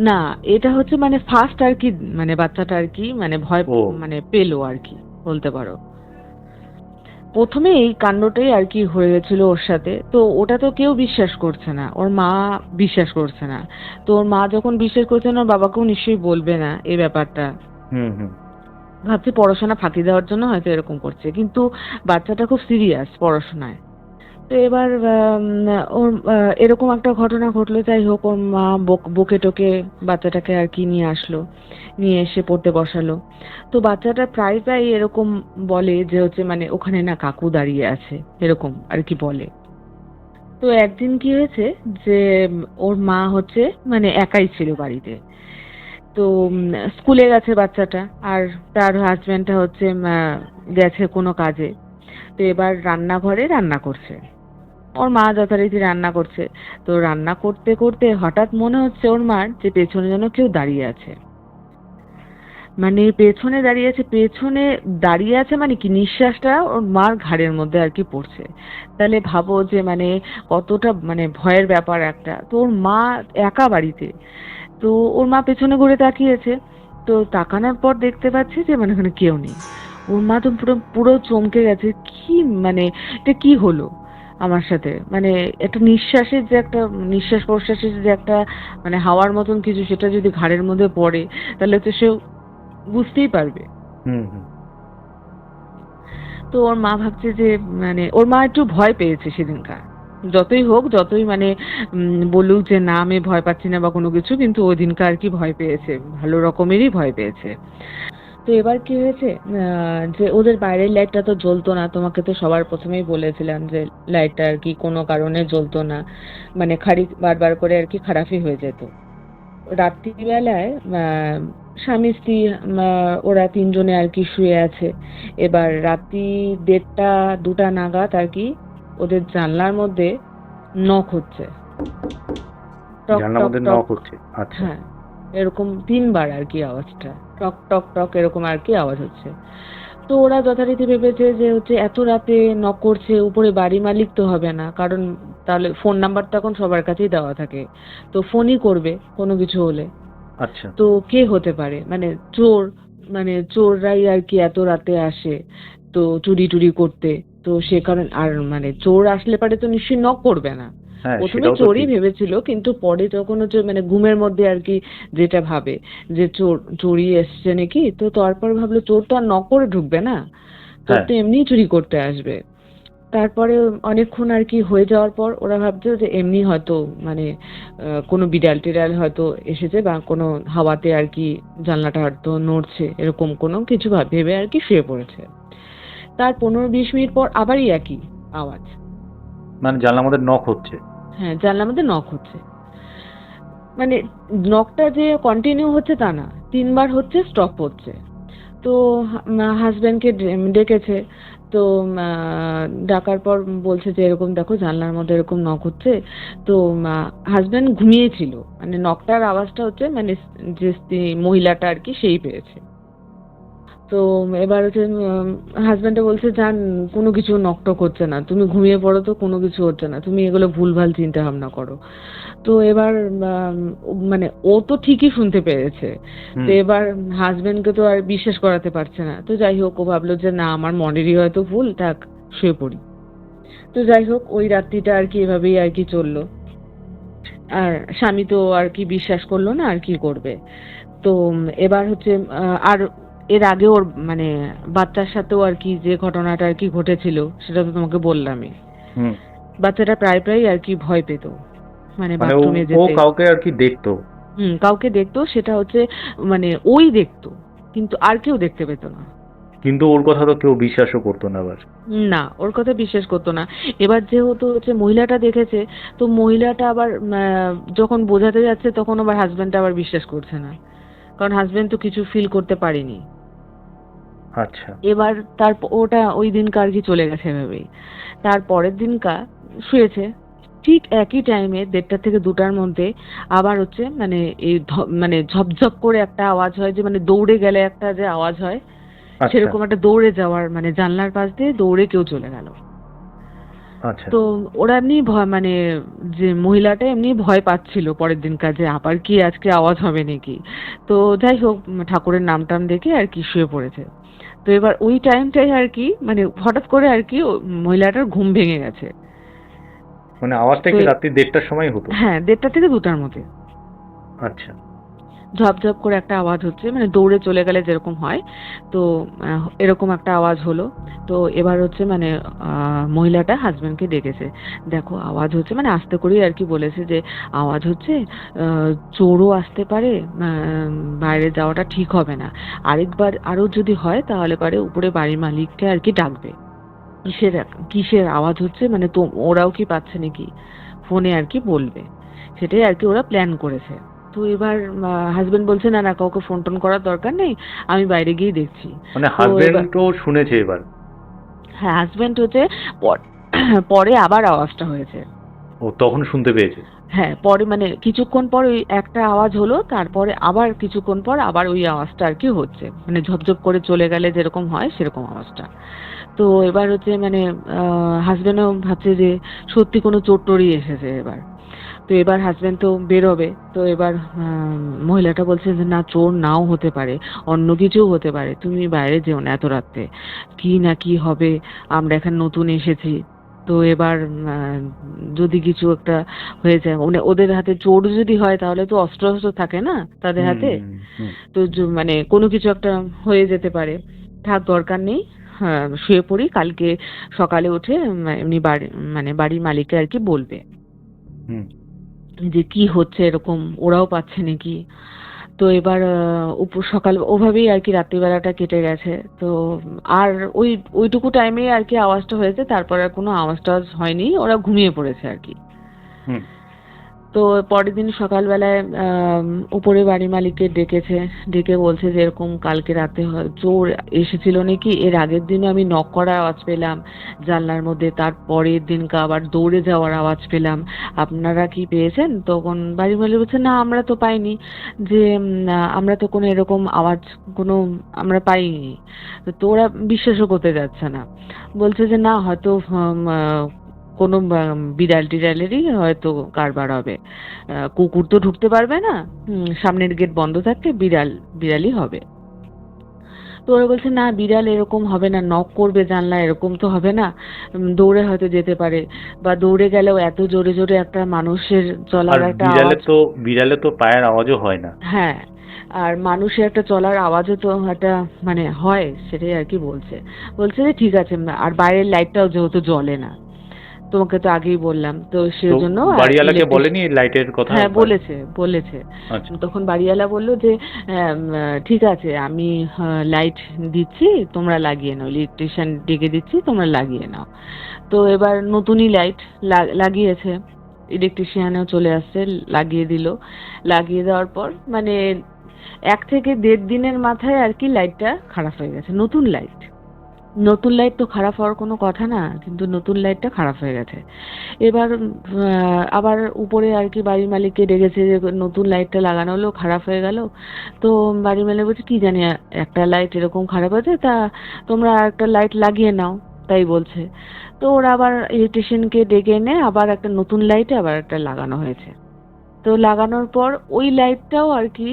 Speaker 3: না, এটা মানে ফার্স্ট আর কি, মানে বাচ্চাটা আর কি মানে ভয় মানে পেলো আর কি, বলতে পারো। প্রথমে এই কাণ্ডটাই আর কি হয়ে গেছিল ওর সাথে। তো ওটা তো কেউ বিশ্বাস করছে না, ওর মা বিশ্বাস করছে না। তো ওর মা যখন বিশ্বাস করছে না, ওর বাবাকেও নিশ্চয়ই বলবে না এই ব্যাপারটা।
Speaker 2: হুম হুম।
Speaker 3: ভাবছে পড়াশোনা ফাঁকি দেওয়ার জন্য হয়তো এরকম করছে, কিন্তু বাচ্চাটা খুব সিরিয়াস পড়াশোনায়। তো এবার ওর এরকম একটা ঘটনা ঘটলো। যাই হোক, ওর মা বকে টকে বাচ্চাটাকে আর কি নিয়ে আসলো, নিয়ে এসে পড়তে বসালো। তো বাচ্চাটা প্রায় প্রায় এরকম বলে যে হচ্ছে মানে ওখানে না কাকু দাঁড়িয়ে আছে, এরকম আর কি বলে। তো একদিন কি হয়েছে যে ওর মা হচ্ছে মানে একাই ছিল বাড়িতে। তো স্কুলে গেছে বাচ্চাটা, আর তার হাজবেন্ডটা হচ্ছে গেছে কোনো কাজে। তো এবার রান্নাঘরে রান্না করছে, ওর মা যথারীতি রান্না করছে। তো রান্না করতে করতে হঠাৎ মনে হচ্ছে ওর মার যে পেছনে যেন কেউ দাঁড়িয়ে আছে, মানে পেছনে দাঁড়িয়ে আছে, পেছনে দাঁড়িয়ে আছে মানে কি নিঃশ্বাসটা ওর মার ঘাড়ের মধ্যে আর কি পড়ছে। তাহলে ভাবো যে মানে কতটা মানে ভয়ের ব্যাপার একটা। তো ওর মা একা বাড়িতে, তো ওর মা পেছনে ঘুরে তাকিয়েছে। তো তাকানোর পর দেখতে পাচ্ছে যে মানে ওখানে কেউ নেই। ওর মা তো পুরো পুরো চমকে গেছে, কি মানে এটা কি হলো আমার সাথে, মানে একটা নিঃশ্বাসের যে একটা নিঃশ্বাস প্রশ্বাসের যে একটা মানে হাওয়ার মতন কিছু, সেটা যদি ঘাড়ের মধ্যে পড়ে তাহলে তো সে বুঝতেই পারবে।
Speaker 2: হুম হুম।
Speaker 3: তো ওর মা ভাবছে যে মানে ওর মা একটু ভয় পেয়েছে সেদিনকার। যতই হোক, যতই মানে বলুক যে না আমি ভয় পাচ্ছি না বা কোনো কিছু, কিন্তু ওই দিনকার আর কি ভয় পেয়েছে, ভালো রকমেরই ভয় পেয়েছে। তো এবার কি হয়েছে যে ওদের বাইরের লাইটটা তো জ্বলতো না, তোমাকে তো সবার প্রথমেই বলেছিলাম যে লাইটটা আর কি কোনো কারণে জ্বলতো না, মানে বারবার করে আর কি খারাপই হয়ে যেত। রাত্রিবেলায় স্বামী স্ত্রী ওরা তিনজনে আর কি শুয়ে আছে। এবার রাত্রি 1:30-2টা নাগাদ আর কি ওদের জানলার মধ্যে নক হচ্ছে, টক
Speaker 2: জানলার
Speaker 3: টক
Speaker 2: মধ্যে
Speaker 3: টক।
Speaker 2: নক হচ্ছে? আচ্ছা।
Speaker 3: হ্যাঁ, এরকম 3বার আর কি আওয়াজটা, টক টক টক এরকম আর কি আওয়াজ হচ্ছে। তো ওরা যথারীতি ভেবেছে যে হচ্ছে এত রাতে নক করছে, উপরে বাড়ি মালিক তো হবে না, কারণ তাহলে ফোন নাম্বার তো এখন সবার কাছেই দেওয়া থাকে, তো ফোনই করবে কোনো কিছু হলে।
Speaker 2: আচ্ছা।
Speaker 3: তো কে হতে পারে, মানে চোর, মানে চোররাই আর কি এত রাতে আসে তো চুরি টুরি করতে। তো সে কারণে আর মানে চোর আসলে পারে তো নিশ্চয়ই নক করবে না।
Speaker 2: হ্যাঁ,
Speaker 3: প্রথমে
Speaker 2: সেটাও তো
Speaker 3: চোরই
Speaker 2: ঠিক।
Speaker 3: ভেবেছিল, কিন্তু পরে যখন হচ্ছে মানে ঘুমের মধ্যে আর কি যেটা ভাবে যে চোরই এসছে নাকি, তো তারপর ভাবলো চোর তো আর নক করে ঢুকবে না, চোর
Speaker 2: হ্যাঁ।
Speaker 3: তো এমনিই চুরি করতে আসবে। তারপরে অনেকক্ষণ আর কি হয়ে যাওয়ার পর ওরা ভাবছে যে এমনি হয়তো মানে কোনো বিড়াল টিড়াল হয়তো এসেছে, বা কোনো হাওয়াতে আর কি জানলাটা হয়তো নড়ছে, এরকম কোনো কিছু ভেবে আর কি শুয়ে পড়েছে। তার 15-20 মিনিট পর আবারই একই আওয়াজ।
Speaker 2: মানে জানলার মধ্যে নক হচ্ছে?
Speaker 3: হ্যাঁ, জানলার মধ্যে নক হচ্ছে, মানে নকটা যে কন্টিনিউ হচ্ছে তা না, 3বার হচ্ছে, স্টপ হচ্ছে। তো হাজবেন্ডকে ডেকেছে। তো ডাকার পর বলছে যে এরকম দেখো জানলার মধ্যে এরকম নক হচ্ছে। তো হাজবেন্ড ঘুমিয়েছিল, মানে নকটার আওয়াজটা হচ্ছে মানে যে মহিলাটা আর কি সেই পেয়েছে। তো এবার হচ্ছে হাজবেন্ডে বলছে যান, কোনো কিছু নকটক হচ্ছে না, তুমি ঘুমিয়ে পড়ো, তো কোনো কিছু হচ্ছে না, তুমি এগুলো ভুলভাল চিন্তা ভাবনা করো। তো এবার মানে ও তো ঠিকই শুনতে পেরেছে। তো
Speaker 2: হুম।
Speaker 3: এবার হাজবেন্ডকে তো আর বিশ্বাস করাতে পারছে না। তো যাই হোক, ও ভাবলো যে না আমার মনেরই হয়তো ভুল, থাক শুয়ে পড়ি। তো যাই হোক, ওই রাত্রিটা আর কি এভাবেই আর কি চললো। আর স্বামী তো আর কি বিশ্বাস করলো না, আর কি করবে। তো এবার হচ্ছে আর এর আগে ওর মানে বাচ্চার সাথেও আর কি যে ঘটনাটা আর কি ঘটেছিল সেটা তো তোমাকে বললামই।
Speaker 2: হুম।
Speaker 3: বাচ্চাটা প্রায় প্রায় আর কি ভয় পেত, মানে
Speaker 2: মানে ও
Speaker 3: বাথরুমে
Speaker 2: ও
Speaker 3: যেতে।
Speaker 2: কাউকে আর কি দেখতো?
Speaker 3: কাউকে দেখতো, সেটা হচ্ছে মানে ওই দেখতো, কিন্তু আর কেউ দেখতে পেত না।
Speaker 2: কিন্তু ওর কথা তো কেউ বিশ্বাসও করতো না আবার।
Speaker 3: না, ওর কথা বিশ্বাস করতো না। এবার যেহেতু হচ্ছে মহিলাটা দেখেছে, তো মহিলাটা আবার যখন বোঝাতে যাচ্ছে তখন আবার হাজবেন্ড আবার বিশ্বাস করছে না, কারণ হাজবেন্ড তো কিছু ফিল করতে পারেনি।
Speaker 2: আচ্ছা।
Speaker 3: এবার ওটা ওই দিনকা আর কি চলে গেছে এভাবেই। তার পরের দিনকা শুয়েছে ঠিক একই টাইমে 1:30 থেকে 2টার মধ্যে আবার হচ্ছে মানে এই মানে ঝপঝপ করে একটা আওয়াজ হয়, যে মানে দৌড়ে গেলে একটা যে আওয়াজ হয়,
Speaker 2: আচ্ছা।
Speaker 3: সেরকম একটা দৌড়ে যাওয়ার, মানে জানলার পাশ দিয়ে দৌড়ে কেউ চলে গেল।
Speaker 2: আচ্ছা।
Speaker 3: তো ওরা এমনি ভয়, মানে যে মহিলাটা এমনি ভয় পাচ্ছিল পরের দিন কাজে আবার কি আজকে আওয়াজ হবে নাকি। তো যাই হোক, ঠাকুরের নাম টাম দেখে আর কি শুয়ে পড়েছে। তো এবার ওই টাইমটাই আর কি মানে হঠাৎ করে আর কি মহিলাটার ঘুম ভেঙে গেছে।
Speaker 2: মানে আওয়াজটা
Speaker 3: তো
Speaker 2: কি রাত্রি 1:30টার সময় হতো?
Speaker 3: হ্যাঁ, 1:30 থেকে 2টার মধ্যে
Speaker 2: আচ্ছা।
Speaker 3: ঝপঝপ করে একটা আওয়াজ হচ্ছে, মানে দৌড়ে চলে গেলে যেরকম হয়, তো এরকম একটা আওয়াজ হলো। তো এবার হচ্ছে মানে মহিলাটা হাজবেন্ডকে ডেকেছে, দেখো আওয়াজ হচ্ছে, মানে আস্তে করেই আর কি বলেছে যে আওয়াজ হচ্ছে, চোরও আসতে পারে, বাইরে যাওয়াটা ঠিক হবে না, আরেকবার আরও যদি হয় তাহলে পারে উপরে বাড়ির মালিককে আর কি ডাকবে। কিসের কিসের আওয়াজ হচ্ছে, মানে তো ওরাও কি পাচ্ছে নাকি, ফোনে আর কি বলবে, সেটাই আর কি ওরা প্ল্যান করেছে। তো এবার হাজবেন্ড বলছে না না, কাউকে ফোন টোন করার দরকার নেই, আমি বাইরে গিয়ে দেখছি।
Speaker 2: মানে
Speaker 3: তো এবার
Speaker 2: হাজবেন্ডও শুনেছে এবার?
Speaker 3: হ্যাঁ, হাজবেন্ড হচ্ছে পরে আবার আওয়াজটা হয়েছে।
Speaker 2: ও তখন শুনতে পেয়েছে?
Speaker 3: হ্যাঁ, পরে মানে কিছুক্ষণ পর ওই একটা আওয়াজ হলো, তারপরে আবার কিছুক্ষণ পর আবার ওই আওয়াজটা আর কি হচ্ছে, মানে ঝপঝপ করে চলে গেলে যেরকম হয় সেরকম আওয়াজটা। তো এবার হচ্ছে মানে হাজবেন্ডও ভাবছে যে সত্যি কোনো চোর টোরই এসেছে এবার। তো এবার হাজবেন্ড তো বেরোবে, তো এবার মহিলাটা বলছে যে না, চোর নাও হতে পারে, অন্য কিছুও হতে পারে, তুমি বাইরে যেও না এত রাত্রে, কি না কি হবে, আমরা এখানে নতুন এসেছি। তো এবার যদি কিছু একটা হয়ে যায়, মানে ওদের হাতে চোর যদি হয় তাহলে তো অস্ত্র অস্ত্র থাকে না তাদের হাতে, তো মানে কোনো কিছু একটা হয়ে যেতে পারে, থাক দরকার নেই, হ্যাঁ শুয়ে পড়ি, কালকে সকালে উঠে এমনি বাড়ি মানে বাড়ির মালিককে আর কি বলবে
Speaker 2: হুম।
Speaker 3: যে কি হচ্ছে এরকম, ওরাও পাচ্ছে নাকি। তো এবার সকাল ওভাবেই আর কি রাত্রিবেলাটা কেটে গেছে। তো আর ওইটুকু টাইমেই আর কি আওয়াজটা হয়েছে, তারপর আর কোনো আওয়াজ টাওয়াজ হয়নি, ওরা ঘুমিয়ে পড়েছে আর কি।
Speaker 2: হুম।
Speaker 3: তো পরের দিন সকালবেলায় উপরে বাড়ি মালিককে ডেকেছে, ডেকে বলছে যে এরকম কালকে রাতে চোর এসেছিল নাকি, এর আগের দিনও আমি নক করার আওয়াজ পেলাম জানলার মধ্যে, তার পরের দিনকে আবার দৌড়ে যাওয়ার আওয়াজ পেলাম, আপনারা কি পেয়েছেন? তখন বাড়ির মালিক বলছে না, আমরা তো পাইনি, যে আমরা তো কোনো এরকম আওয়াজ কোনো আমরা পাইনি। তো ওরা বিশ্বাসও করতে যাচ্ছে না, বলছে যে না, হয়তো কোনো বিড়াল টিড়ালেরই হয়তো কারবার হবে, কুকুর তো ঢুকতে পারবে না, সামনের গেট বন্ধ থাকলে বিড়ালই হবে। তো ওরা বলছে না, বিড়াল এরকম হবে না, নক করবে জানলা এরকম তো হবে না, দৌড়ে হয়তো যেতে পারে, বা দৌড়ে গেলেও এত জোরে জোরে একটা মানুষের
Speaker 2: আর
Speaker 3: চলার একটা
Speaker 2: বিড়ালে
Speaker 3: আওয়াজ।
Speaker 2: তো বিড়ালে তো পায়ের আওয়াজও হয় না।
Speaker 3: হ্যাঁ, আর মানুষের একটা চলার আওয়াজও তো একটা মানে হয়, সেটাই আর কি বলছে। বলছে যে ঠিক আছে, আর বাইরের লাইটটাও যেহেতু জ্বলে না, তোমাকে তো আগেই বললাম, তো
Speaker 2: তো
Speaker 3: সেজন্য
Speaker 2: বাড়িওয়ালাকে বলেনি লাইটের কথা?
Speaker 3: হ্যাঁ বলেছে বলেছে।
Speaker 2: আচ্ছা।
Speaker 3: তখন বাড়িওয়ালা বললো যে ঠিক আছে, আমি লাইট দিচ্ছি, তোমরা লাগিয়ে নাও, ইলেকট্রিশিয়ান ডেকে দিচ্ছি, তোমরা লাগিয়ে নাও। তো এবার নতুনই লাইট লাগিয়েছে, ইলেকট্রিশিয়ানও চলে আসছে, লাগিয়ে দিল। লাগিয়ে দেওয়ার পর মানে 1 থেকে 1.5 দিনের মাথায় আর কি লাইটটা খারাপ হয়ে গেছে। নতুন লাইট, নতুন লাইট তো খারাপ হওয়ার কোনো কথা না, কিন্তু নতুন লাইটটা খারাপ হয়ে গেছে। এবার আবার উপরে আর কি বাড়ির মালিককে ডেকেছে যে নতুন লাইটটা লাগানো হলো, খারাপ হয়ে গেল। তো বাড়ির মালিক বলছে কি জানি, একটা লাইট এরকম খারাপ হয়েছে, তা তোমরা একটা লাইট লাগিয়ে নাও, তাই বলছে। তো ওরা আবার ইলেকট্রিশিয়ানকে ডেকে এনে আবার একটা নতুন লাইটে আবার একটা লাগানো হয়েছে। তো লাগানোর পর ওই লাইটটাও আর কি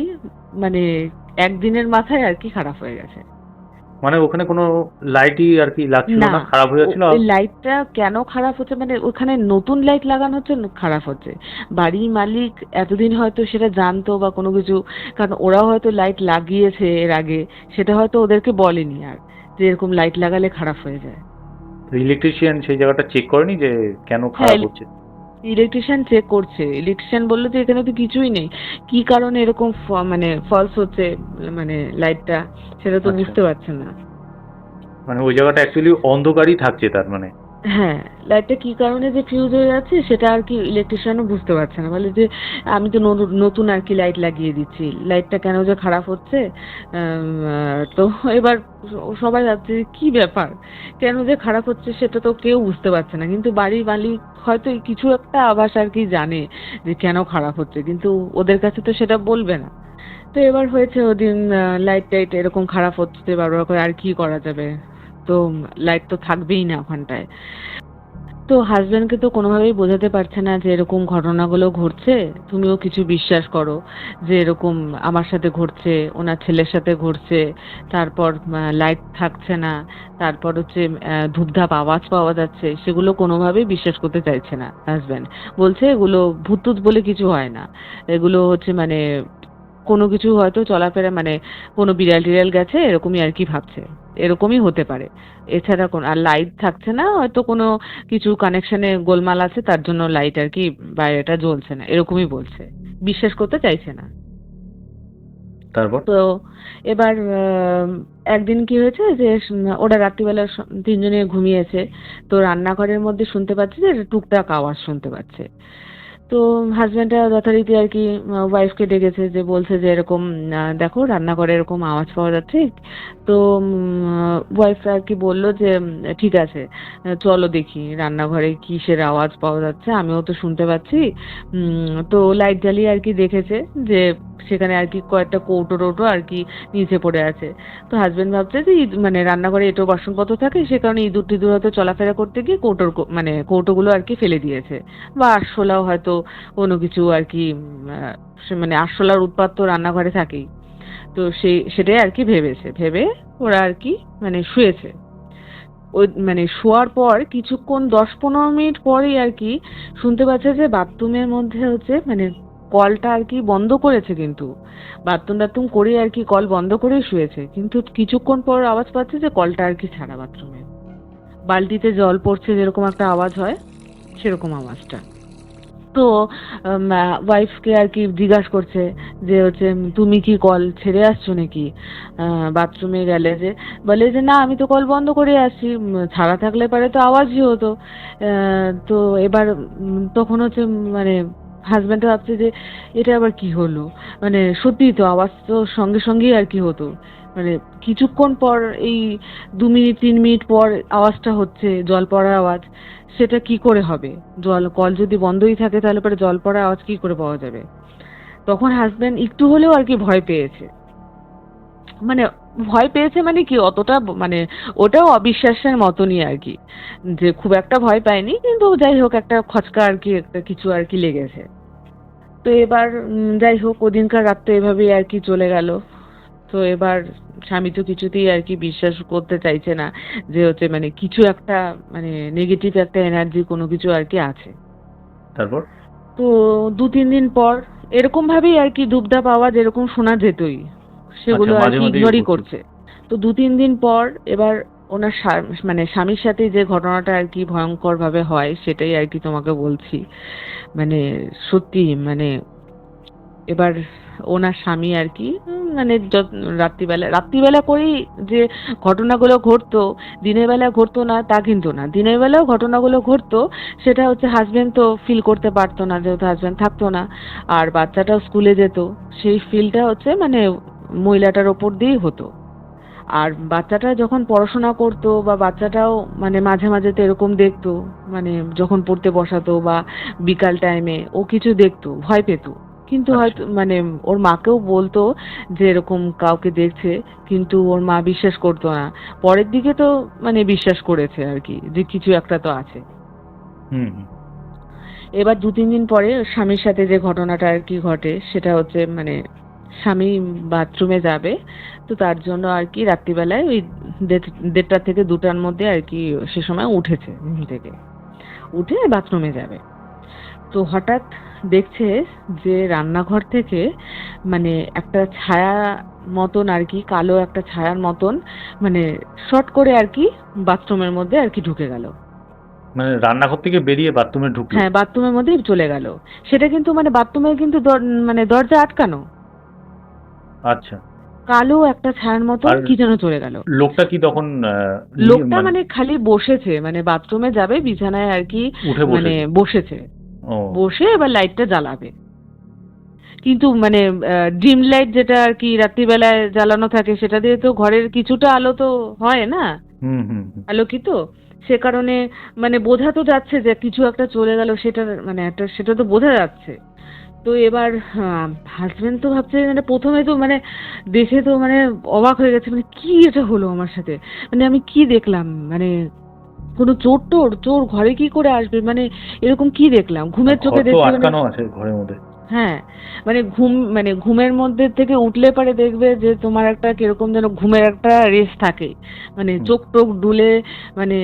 Speaker 3: মানে একদিনের মাথায় আর কি খারাপ হয়ে গেছে।
Speaker 2: মানে ওখানে কোনো লাইটই আর কি লাগছিল
Speaker 3: না,
Speaker 2: না, খারাপ হয়ে যাচ্ছিল?
Speaker 3: ওই লাইটটা কেন খারাপ হচ্ছে, মানে ওখানে নতুন লাইট লাগানো হচ্ছে, খারাপ হচ্ছে। বাড়ির মালিক এতদিন হয়তো সেটা জানতো বা কোনো কিছু, কারণ ওরাও হয়তো লাইট লাগিয়েছে এর আগে, সেটা হয়তো ওদেরকে বলেনি আর, যে এরকম লাইট লাগালে খারাপ হয়ে যায়।
Speaker 2: ইলেকট্রিশিয়ান সেই জায়গাটা চেক করেনি যে কেন
Speaker 3: হ্যাঁ,
Speaker 2: খারাপ হচ্ছে?
Speaker 3: ইলেকট্রিশিয়ান চেক করছে, ইলেকট্রিশিয়ান বললো যে এখানে তো কিছুই নেই, কি কারণে এরকম মানে ফলস হচ্ছে মানে লাইটটা, সেটা তো
Speaker 2: আচ্ছা।
Speaker 3: বুঝতে পারছে না।
Speaker 2: মানে ওই জায়গাটা অ্যাকচুয়ালি অন্ধকারই থাকছে তার মানে?
Speaker 3: হ্যাঁ, লাইটটা কি কারণে যে ফিউজ হয়ে যাচ্ছে সেটা আর কি ইলেকট্রিশিয়ানও বুঝতে পারছে না, বলে যে আমি তো নতুন আর কি লাইট লাগিয়ে দিচ্ছি, লাইটটা কেন যে খারাপ হচ্ছে। তো এবার সবাই ভাবছে যে কি ব্যাপার, কেন যে খারাপ হচ্ছে সেটা তো কেউ বুঝতে পারছে না, কিন্তু বাড়ির মালিক হয়তো কিছু একটা আভাস আর কি জানে যে কেন খারাপ হচ্ছে, কিন্তু ওদের কাছে তো সেটা বলবে না। তো এবার হয়েছে ওদিন লাইট টাইট এরকম খারাপ হচ্ছে বারবার করে, আর কি করা যাবে, তো লাইট তো থাকবেই না ওখানটায়। তো হাজব্যান্ডকে তো কোনোভাবেই বোঝাতে পারছে না যে এরকম ঘটনাগুলো ঘটছে, তুমিও কিছু বিশ্বাস করো যে এরকম আমার সাথে ঘটছে, ওনার ছেলের সাথে ঘটছে। তারপর লাইট থাকছে না, তারপর হচ্ছে ধূপধাপ আওয়াজ পাওয়া যাচ্ছে, সেগুলো কোনোভাবেই বিশ্বাস করতে চাইছে না হাজব্যান্ড। বলছে এগুলো ভূতুত বলে কিছু হয় না, এগুলো হচ্ছে মানে কোনো কিছু হয়তো চলাফেরা মানে কোনো বিড়াল টিড়াল গেছে এরকমই আর কি ভাবছে, এরকমই হতে পারে। এছাড়া কোন আর লাইট থাকছে না, হয়তো কোনো কিছু কানেকশনে গোলমাল আছে তার জন্য লাইট আর কি বাইরেটা জ্বলছে না, এরকমই বলছে, বিশ্বাস করতে চাইছে না।
Speaker 2: তারপর?
Speaker 3: তো এবার একদিন কি হয়েছে যে ওরা রাত্রিবেলা তিনজনে ঘুমিয়েছে, তো রান্নাঘরের মধ্যে শুনতে পাচ্ছে যে টুকটাক আওয়াজ শুনতে পাচ্ছে। তো হাজব্যান্ডটা যথারীতি আর কি ওয়াইফকে ডেকেছে, যে বলছে যে এরকম দেখো রান্নাঘরে এরকম আওয়াজ পাওয়া যাচ্ছে। তো ওয়াইফ আর কি বললো যে ঠিক আছে, চলো দেখি রান্নাঘরে কিসের আওয়াজ পাওয়া যাচ্ছে, আমিও তো শুনতে পাচ্ছি। তো লাইট জ্বালিয়ে আর কি দেখেছে যে সেখানে আর কি কয়েকটা কৌটো টৌটো আর কি নিচে পড়ে আছে। তো হাজবেন্ড ভাবছে যে মানে রান্নাঘরে এঁটো বাসনপত্র থাকে, সে কারণে ইঁদুর টিঁদুর হয়তো চলাফেরা করতে গিয়ে মানে কৌটোগুলো আর কি ফেলে দিয়েছে, বা আরশোলাও হয়তো কোনো কিছু আর কি মানে আরশোলার উৎপাত তো রান্নাঘরে থাকেই। তো সেটাই আর কি ভেবে ওরা আর কি মানে শুয়েছে। ওই মানে শোয়ার পর কিছুক্ষণ 10-15 মিনিট পরেই আর কি শুনতে পাচ্ছে যে বাথরুমের মধ্যে হচ্ছে মানে কলটা আর কি বন্ধ করেছে, কিন্তু বাথরুম করে আর কি কল বন্ধ করেই শুয়েছে, কিন্তু কিছুক্ষণ পর আওয়াজ পাচ্ছে যে কলটা আর কি ছাড়া, বাথরুমে বালতিতে জল পড়ছে যেরকম একটা আওয়াজ হয় সেরকম আওয়াজটা। তো ওয়াইফকে আর কি জিজ্ঞাসা করছে যে হচ্ছে তুমি কি কল ছেড়ে আসছো নাকি বাথরুমে গেলে, যে বলে যে না আমি তো কল বন্ধ করে আসছি, ছাড়া থাকলে পারে তো আওয়াজই হতো। তো এবার তখন হচ্ছে মানে হাজব্যান্ড ভাবছে যে এটা আবার কি হলো, মানে সত্যিই তো আওয়াজ তো সঙ্গে সঙ্গেই আর কি হতো, মানে কিছুক্ষণ পর এই 2-3 মিনিট পর আওয়াজটা হচ্ছে জল পড়ার আওয়াজ, সেটা কি করে হবে? কল যদি বন্ধই থাকে তাহলে পরে জল পড়ার আওয়াজ কি করে পাওয়া যাবে? তখন হাজবেন্ড একটু হলেও আর কি ভয় পেয়েছে, মানে ভয় পেয়েছে মানে কি অতটা মানে ওটাও অবিশ্বাসের মতনই আর কি, যে খুব একটা ভয় পায়নি, কিন্তু যাই হোক একটা খচকা আর কি একটা কিছু আর কি লেগেছে। তো এবার যাই হোক ওদিনকার রাতটা এভাবেই আর কি চলে গেল। তো এবার স্বামী তো কিছুতেই আর কি বিশ্বাস করতে চাইছে না যে হচ্ছে মানে কিছু একটা মানে নেগেটিভ একটা এনার্জি কোনো কিছু আর কি আছে।
Speaker 2: তারপর?
Speaker 3: তো 2-3 দিন পর এরকম ভাবেই আর কি ধূপধাপ আওয়াজ এরকম শোনা যেতই, সেগুলো
Speaker 2: আচ্ছা,
Speaker 3: আর
Speaker 2: মাঝে
Speaker 3: কি
Speaker 2: মাঝেই
Speaker 3: ইগনোরই
Speaker 2: হচ্ছে।
Speaker 3: করছে। তো 2-3 দিন পর এবার ওনার মানে স্বামীর সাথে যে ঘটনাটা আর কি ভয়ঙ্কর ভাবে হয় সেটাই আর কি তোমাকে বলছি। মানে সত্যি মানে এবার ওনার স্বামী আর কি মানে রাত্রিবেলা করেই যে ঘটনাগুলো ঘটতো, দিনের বেলা ঘটতো না তা কিন্তু না, দিনের বেলাও ঘটনাগুলো ঘটতো, সেটা হচ্ছে হাজবেন্ড তো ফিল করতে পারতো না যেহেতু হাজবেন্ড থাকতো না, আর বাচ্চাটাও স্কুলে যেত, সেই ফিলটা হচ্ছে মানে মহিলাটার ওপর দিয়েই হতো। আর বাচ্চাটা যখন পড়াশোনা করতো বা বাচ্চাটাও মানে মাঝে মাঝে তো এরকম দেখতো, মানে যখন পড়তে বসাতো বা বিকাল টাইমে ও কিছু দেখতো ভয় পেত, কিন্তু
Speaker 2: আচ্ছা।
Speaker 3: হয়তো মানে ওর মাকেও বলতো যে এরকম কাউকে দেখছে, কিন্তু ওর মা বিশ্বাস করতো না। পরের দিকে তো মানে বিশ্বাস করেছে আর কি যে কিছু একটা তো আছে।
Speaker 2: হুম, হুম।
Speaker 3: এবার 2-3 দিন পরে স্বামীর সাথে যে ঘটনাটা আর কি ঘটে সেটা হচ্ছে মানে স্বামী বাথরুমে যাবে, তো তার জন্য আর কি রাত্রিবেলায় ওই 1:30 থেকে 2টার মধ্যে আর কি সে সময় উঠেছে ঘুম থেকে, উঠে বাথরুমে যাবে। তো হঠাৎ দেখছে যে রান্নাঘর থেকে মানে একটা ছায়া মতন আর কি কালো একটা ছায়ার মতন মানে শর্ট করে আর কি বাথরুমের মধ্যে আর কি ঢুকে গেল।
Speaker 2: মানে রান্নাঘর থেকে বেরিয়ে বাথরুমে ঢুকলো?
Speaker 3: হ্যাঁ, বাথরুমের মধ্যেই চলে গেল। সেটা কিন্তু মানে বাথরুমের কিন্তু মানে দরজা আটকানো,
Speaker 2: আচ্ছা।
Speaker 3: কালো একটা ছায়ার মতন
Speaker 2: আর
Speaker 3: কি যেন চলে গেল।
Speaker 2: লোকটা কি তখন
Speaker 3: লোকটা
Speaker 2: মানে
Speaker 3: মানে খালি বসেছে, মানে বাথরুমে যাবে বিছানায় আর কি
Speaker 2: উঠে
Speaker 3: মানে
Speaker 2: বসেছে?
Speaker 3: বসেছে,
Speaker 2: ও।
Speaker 3: বসে এবার লাইটটা জ্বালাবে, কিন্তু মানে ডিম লাইট যেটা আর কি রাত্রিবেলায় জ্বালানো থাকে সেটা দিয়ে তো ঘরের কিছুটা আলো তো হয় না,
Speaker 2: হুম, হুম, হুম।
Speaker 3: আলোকিত, সে কারণে মানে বোঝা তো যাচ্ছে যে কিছু একটা চলে গেল, সেটা মানে একটা সেটা তো বোঝা যাচ্ছে। তো এবার হাজবেন্ড তো ভাবছে মানে প্রথমে তো মানে দেখে তো মানে অবাক হয়ে গেছে, মানে কি এটা হলো আমার সাথে, মানে আমি কি দেখলাম, মানে কোনো চোর ঘরে কি করে আসবে, মানে এরকম কি দেখলাম ঘুমের
Speaker 2: ঘর
Speaker 3: চোখে
Speaker 2: তো
Speaker 3: দেখছি, মানে
Speaker 2: আটকানো আছে ঘরের মধ্যে।
Speaker 3: হ্যাঁ, মানে ঘুমের মধ্যে থেকে উঠলে পরে দেখবে যে তোমার একটা কিরকম যেন ঘুমের একটা রেস থাকে, মানে
Speaker 2: হুম।
Speaker 3: চোখ টোক ডুলে, মানে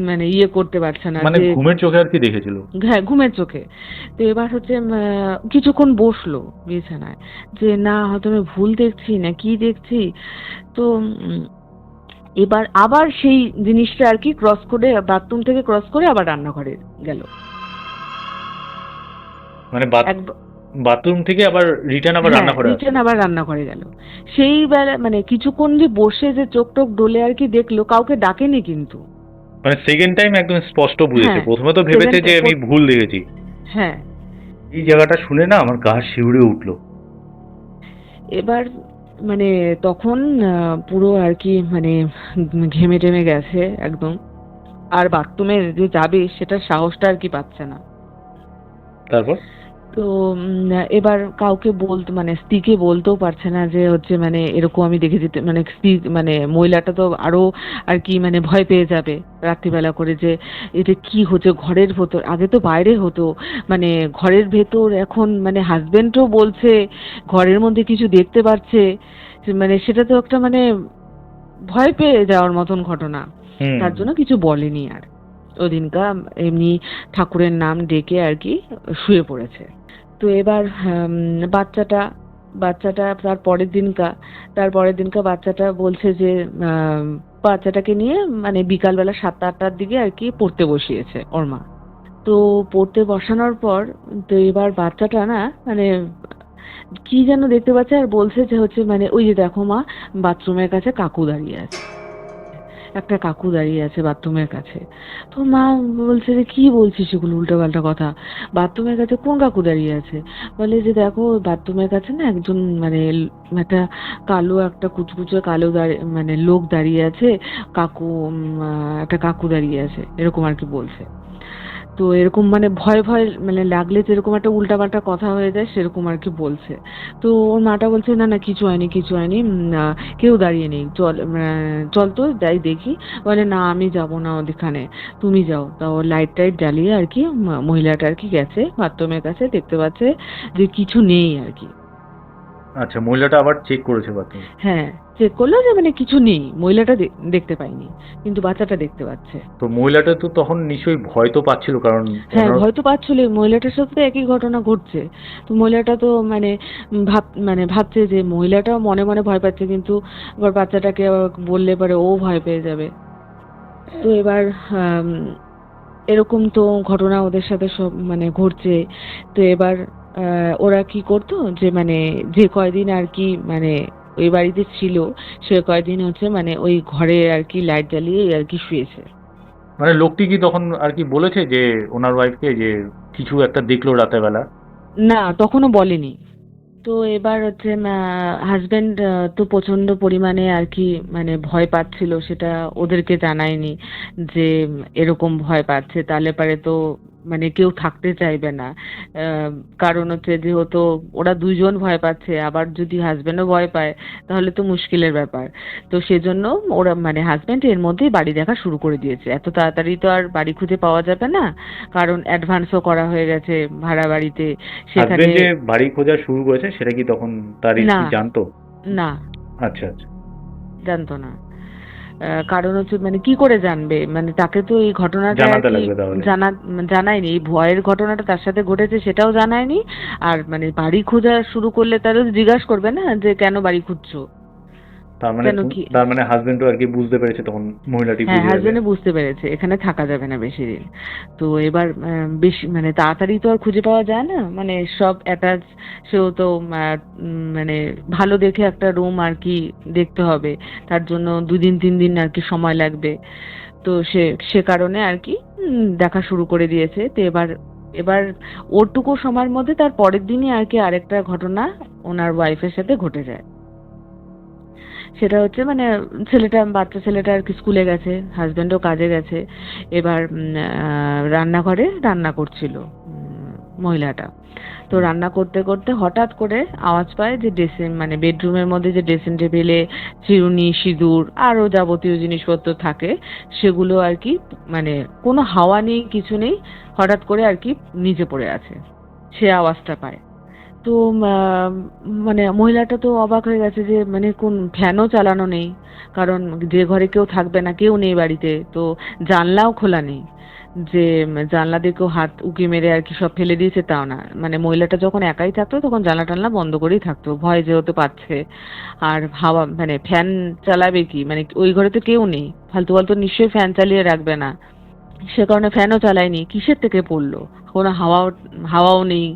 Speaker 3: মানে ইয়ে করতে পারছে না
Speaker 2: মানে
Speaker 3: যে,
Speaker 2: ঘুমের চোখে আর কি দেখেছিল?
Speaker 3: হ্যাঁ ঘুমের চোখে। তো এবার হচ্ছে কিছুক্ষণ বসলো বিছানায়, যে না হয়তো আমি ভুল দেখছি না কি দেখছি। তো এবার আবার সেই জিনিসটা আর কি ক্রস করে, বাথরুম থেকে ক্রস করে আবার রান্নাঘরে গেল।
Speaker 2: মানে
Speaker 3: একবার,
Speaker 2: বাথরুম থেকে আবার রিটার্ন আবার
Speaker 3: হ্যাঁ
Speaker 2: রান্নাঘরে আসলো?
Speaker 3: রিটার্ন আবার রান্নাঘরে গেল। সেই বেলা মানে কিছুক্ষণ যে বসে যে চোখ টোক ডলে আর কি দেখলো, কাউকে ডাকেনি কিন্তু।
Speaker 2: মানে সেকেন্ড টাইম একদম স্পষ্ট বুঝেছে,
Speaker 3: হ্যাঁ,
Speaker 2: প্রথমে তো ভেবেছে যে আমি ভুল দেখেছি।
Speaker 3: হ্যাঁ।
Speaker 2: এই জায়গাটা শুনে না আমার গা শিউরে উঠলো।
Speaker 3: এবার মানে তখন পুরো আর কি মানে ঘেমে টেমে গেছে একদম, আর বাথরুমে যে যাবে সেটার সাহসটা আর কি পাচ্ছে না।
Speaker 2: তারপর?
Speaker 3: তো এবার কাউকে বলতে, মানে স্ত্রীকে বলতেও পারছে না যে হচ্ছে মানে এরকম আমি দেখে যেতে, মানে স্ত্রী মানে মহিলাটা তো আরো আর কি মানে ভয় পেয়ে যাবে রাত্রিবেলা করে, যে এটা কি হচ্ছে ঘরের ভেতর, আগে তো বাইরে হতো, মানে ঘরের ভেতর এখন মানে হাজবেন্ডও বলছে ঘরের মধ্যে কিছু দেখতে পাচ্ছে, মানে সেটা তো একটা মানে ভয় পেয়ে যাওয়ার মতন ঘটনা।
Speaker 2: হুম।
Speaker 3: তার জন্য কিছু বলেনি আর, ওদিনকা এমনি ঠাকুরের নাম ডেকে আর কি শুয়ে পড়েছে। তো এবার বাচ্চাটা বাচ্চাটা তার পরের দিনকা বাচ্চাটা বলছে যে বাচ্চাটাকে নিয়ে মানে বিকালবেলা 7টা-8টার দিকে আর কি পড়তে বসিয়েছে ওর মা। তো পড়তে বসানোর পর, তো এবার বাচ্চাটা না মানে কি যেন দেখতে পাচ্ছে, আর বলছে যে হচ্ছে মানে ওই যে দেখো মা, বাথরুমের কাছে কাকু দাঁড়িয়ে আছে, একটা কাকু দাঁড়িয়ে আছে বাথরুমের কাছে। তো মা বলছে যে কি বলছিস এগুলো উল্টোপাল্টা কথা, বাথরুমের কাছে কোন কাকু দাঁড়িয়ে আছে? বলে যে দেখো বাথরুমের কাছে না একজন মানে একটা কালো, একটা কুচকুচে কালো মানে লোক দাঁড়িয়ে আছে, কাকু একটা কাকু দাঁড়িয়ে আছে, এরকম আর কি বলছে। তো এরকম মানে ভয় ভয় মানে লাগলে যেরকম একটা উল্টাপাল্টা কথা হয়ে যায় সেরকম আর কি বলছে। তো ওর মাটা বলছে না না কিছু হয়নি কিছু হয়নি, কেউ দাঁড়িয়ে নেই, চল চল তো যাই দেখি। বলে না আমি যাব না ওদিকখানে, তুমি যাও। তাও লাইট টাইট জ্বালিয়ে আর কি মহিলাটা আর কি গেছে বাথরুমের কাছে, দেখতে পাচ্ছে যে কিছু নেই আর কি।
Speaker 2: আচ্ছা, মহিলাটা আবার চেক করেছে বাথরুম?
Speaker 3: হ্যাঁ, চেক করলো যে মানে কিছু নেই, মহিলাটা দেখতে পায়নি কিন্তু বাচ্চাটা দেখতে পাচ্ছে।
Speaker 2: তো মহিলাটা তো তখন নিশ্চয়ই ভয় তো পাচ্ছিল, কারণ
Speaker 3: হ্যাঁ ভয় তো পাচ্ছিল, মহিলাটার সাথে তো একই ঘটনা ঘটছে। তো মহিলাটা তো মানে ভাবছে যে মহিলাটাও মনে মনে ভয় পাচ্ছে, কিন্তু আবার বাচ্চাটাকে আবার বললে পরে ও ভয় পেয়ে যাবে। তো এবার আম, এরকম তো ঘটনা ওদের সাথে সব মানে ঘটছে। তো এবার ওরা কি করতো যে মানে যে কয়দিন আর কি মানে ওই বাড়িতে ছিল, সে কয়দিন হচ্ছে মানে ওই ঘরে আর কি লাইট জ্বালিয়ে আর কি শুয়েছে।
Speaker 2: মানে লোকটি কি তখন আর কি বলেছে যে ওনার ওয়াইফকে যে কিছু একটা দেখলো রাতের বেলা?
Speaker 3: না তখনও বলেনি। তো এবার হচ্ছে হাজবেন্ড তো প্রচন্ড পরিমাণে আর কি মানে ভয় পাচ্ছিল, সেটা ওদেরকে জানায়নি যে এরকম ভয় পাচ্ছে, তাহলে পারে তো মানে কেউ থাকতে চাইবে না। আহ, কারণ হচ্ছে যেহেতু ওরা দুইজন ভয় পাচ্ছে, আবার যদি হাজবেন্ডও ভয় পায় তাহলে তো মুশকিলের ব্যাপার। তো সেজন্য ওরা মানে হাজবেন্ড এর মধ্যেই বাড়ি দেখা শুরু করে দিয়েছে, এত তাড়াতাড়ি তো আর বাড়ি খুঁজে পাওয়া যাবে না, কারণ অ্যাডভান্সও করা হয়ে গেছে ভাড়া বাড়িতে সেখানে।
Speaker 2: হাজবেন্ড যে বাড়ি খোঁজা শুরু করেছে সেটা কি তখন তার
Speaker 3: না,
Speaker 2: স্ত্রী জানতো?
Speaker 3: না,
Speaker 2: আচ্ছা আচ্ছা।
Speaker 3: জানতো না। কারণ হচ্ছে মানে কি করে জানবে, মানে তাকে তো এই ঘটনাটা আর
Speaker 2: জানাতে
Speaker 3: কি
Speaker 2: লাগবে তাহলে।
Speaker 3: জানায়নি, এই ভয়ের ঘটনাটা তার সাথে ঘটেছে সেটাও জানায়নি। আর মানে বাড়ি খোঁজা শুরু করলে তাহলে জিজ্ঞাসা করবে না যে কেন বাড়ি খুঁজছো,
Speaker 2: তার মানে
Speaker 3: কেন কি।
Speaker 2: তার মানে হাজবেন্ডও আর কি বুঝতে পেরেছে তখন, মহিলাটি
Speaker 3: হ্যাঁ
Speaker 2: বুঝে গেছে।
Speaker 3: হাজবেন্ডে বুঝতে পেরেছে এখানে থাকা যাবে না বেশি দিন। তো এবার বেশি মানে তাড়াতাড়ি তো আর খুঁজে পাওয়া যায় না, মানে সব অ্যাটাচ, সেও তো মানে ভালো দেখে একটা রুম আর কি দেখতে হবে, তার জন্য 2 দিন 3 দিন আর কি সময় লাগবে। তো সে সে কারণে আর কি দেখা শুরু করে দিয়েছে। তো এবার এবার ওরটুকু সময়ের মধ্যে তার পরের দিনই আর কি আরেকটা ঘটনা ওনার ওয়াইফের সাথে ঘটে যায়। সেটা হচ্ছে মানে বাচ্চা ছেলেটা আর কি স্কুলে গেছে, হাজবেন্ডও কাজে গেছে। এবার রান্নাঘরে রান্না করছিল মহিলাটা। তো রান্না করতে করতে হঠাৎ করে আওয়াজ পায় যে মানে বেডরুমের মধ্যে যে ড্রেসিং টেবিলে চিরুনি, সিঁদুর আরও যাবতীয় জিনিসপত্র থাকে সেগুলো আর কি, মানে কোনো হাওয়া নেই, কিছু নেই, হঠাৎ করে আর কি নিচে পড়ে আছে। সে আওয়াজটা পায়। তো মানে মহিলাটা তো অবাক হয়ে গেছে যে মানে কোন ফ্যানও চালানো নেই, কারণ যে ঘরে কেউ থাকবে না, কেউ নেই বাড়িতে, তো জানলাও খোলা নেই যে জানলা দিয়ে কেউ হাত উঁকি মেরে আর কি সব ফেলে দিয়েছে তাও না। মানে মহিলাটা যখন একাই থাকতো তখন জানলা টানলা বন্ধ করেই থাকতো, ভয় যেহেতু পাচ্ছে। আর হাওয়া মানে ফ্যান চালাবে কি, মানে ওই ঘরে তো কেউ নেই, ফালতু ফালতু নিশ্চয়ই ফ্যান চালিয়ে রাখবে না, সে কারণে ফ্যানও চালায়নি। কিসের থেকে পড়লো, কোনো হাওয়াও নেই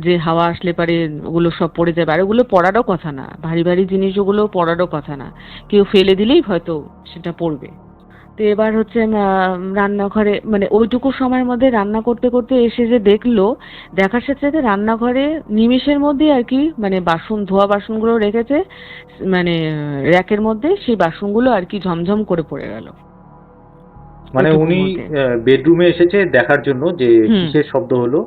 Speaker 3: যে হাওয়া আসলে পারে ওগুলো সব পড়ে যাবে। আর ওগুলো পড়ারও কথা না, ভারী ভারী জিনিস ওগুলো পড়ারও কথা না, কেউ ফেলে দিলেই হয়তো সেটা পড়বে। তো এবার হচ্ছে রান্নাঘরে মানে ওইটুকু সময়ের মধ্যে রান্না করতে করতে এসে যে দেখলো, দেখার সাথে সাথে রান্নাঘরে নিমেষের মধ্যেই আর কি মানে ধোয়া বাসনগুলো রেখেছে মানে র্যাকের মধ্যে, সেই বাসনগুলো আর কি ঝমঝম করে পড়ে গেল
Speaker 2: মানে
Speaker 3: ওইটুকুর
Speaker 2: উনি
Speaker 3: মধ্যে।
Speaker 2: বেডরুমে এসেছে দেখার জন্য যে
Speaker 3: হুম।
Speaker 2: কিসের শব্দ হলো,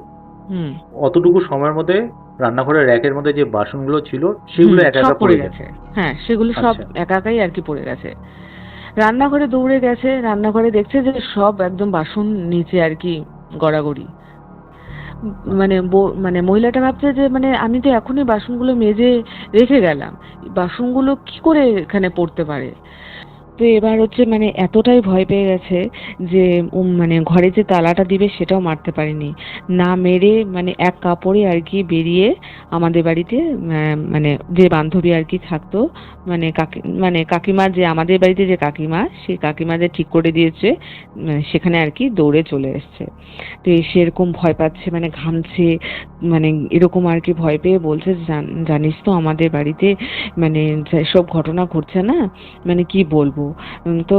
Speaker 3: হুম।
Speaker 2: অতটুকু সময়ের মধ্যে রান্নাঘরের র্যাকের মধ্যে যে বাসনগুলো ছিল সেগুলো একা
Speaker 3: সব
Speaker 2: একা
Speaker 3: পড়ে
Speaker 2: পড়ে
Speaker 3: গেছে।
Speaker 2: গেছে।
Speaker 3: হ্যাঁ, সেগুলো সব
Speaker 2: আচ্ছা।
Speaker 3: একাই আর কি পড়ে গেছে। রান্নাঘরে দৌড়ে গেছে, রান্নাঘরে দেখছে যে সব একদম বাসন নিচে আর কি গড়াগড়ি। মানে মহিলাটা ভাবছে যে মানে আমি তো এখনই বাসনগুলো মেজে রেখে গেলাম, বাসনগুলো কি করে এখানে পড়তে পারে। তো এবার হচ্ছে মানে এতটাই ভয় পেয়ে গেছে যে মানে ঘরে যে তালাটা দিবে সেটাও মারতে পারেনি, না মেরে মানে এক কাপড়ে আর কি বেরিয়ে আমাদের বাড়িতে মানে যে বান্ধবী আর কি থাকতো, মানে কাকিমা, যে আমাদের বাড়িতে যে কাকিমা, সেই কাকিমা যে ঠিক করে দিয়েছে সেখানে আর কি দৌড়ে চলে এসছে। তো এসে এরকম ভয় পাচ্ছে, মানে ঘামছে, মানে এরকম আর কি ভয় পেয়ে বলছে, জানিস তো আমাদের বাড়িতে মানে সব ঘটনা ঘটছে না, মানে কি বলবো। তো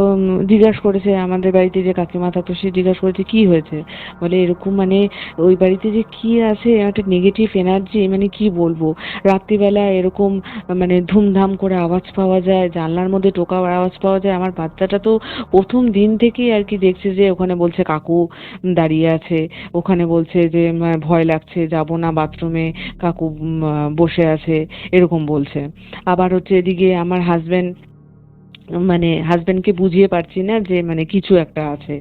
Speaker 3: জিজ্ঞাসা করেছে আমাদের বাড়িতে যে কাকিমা থাকতো, সে জিজ্ঞাসা করেছে কি হয়েছে, বলে এরকম মানে ওই বাড়িতে যে কি আছে একটা নেগেটিভ এনার্জি, মানে কি বলবো, রাত্রিবেলা এরকম মানে ধুমধাম করে আওয়াজ পাওয়া যায়, জানলার মধ্যে টোকার আওয়াজ পাওয়া যায়। আমার বাচ্চাটা তো প্রথম দিন থেকেই আর কি দেখছে যে ওখানে বলছে কাকু দাঁড়িয়ে আছে, ওখানে বলছে যে ভয় লাগছে, যাব না বাথরুমে, কাকু বসে আছে, এরকম বলছে। আবার হচ্ছে এদিকে আমার মানে হাজবেন্ডকে বুঝিয়ে পারছি না যে মানে কিছু একটা আছে,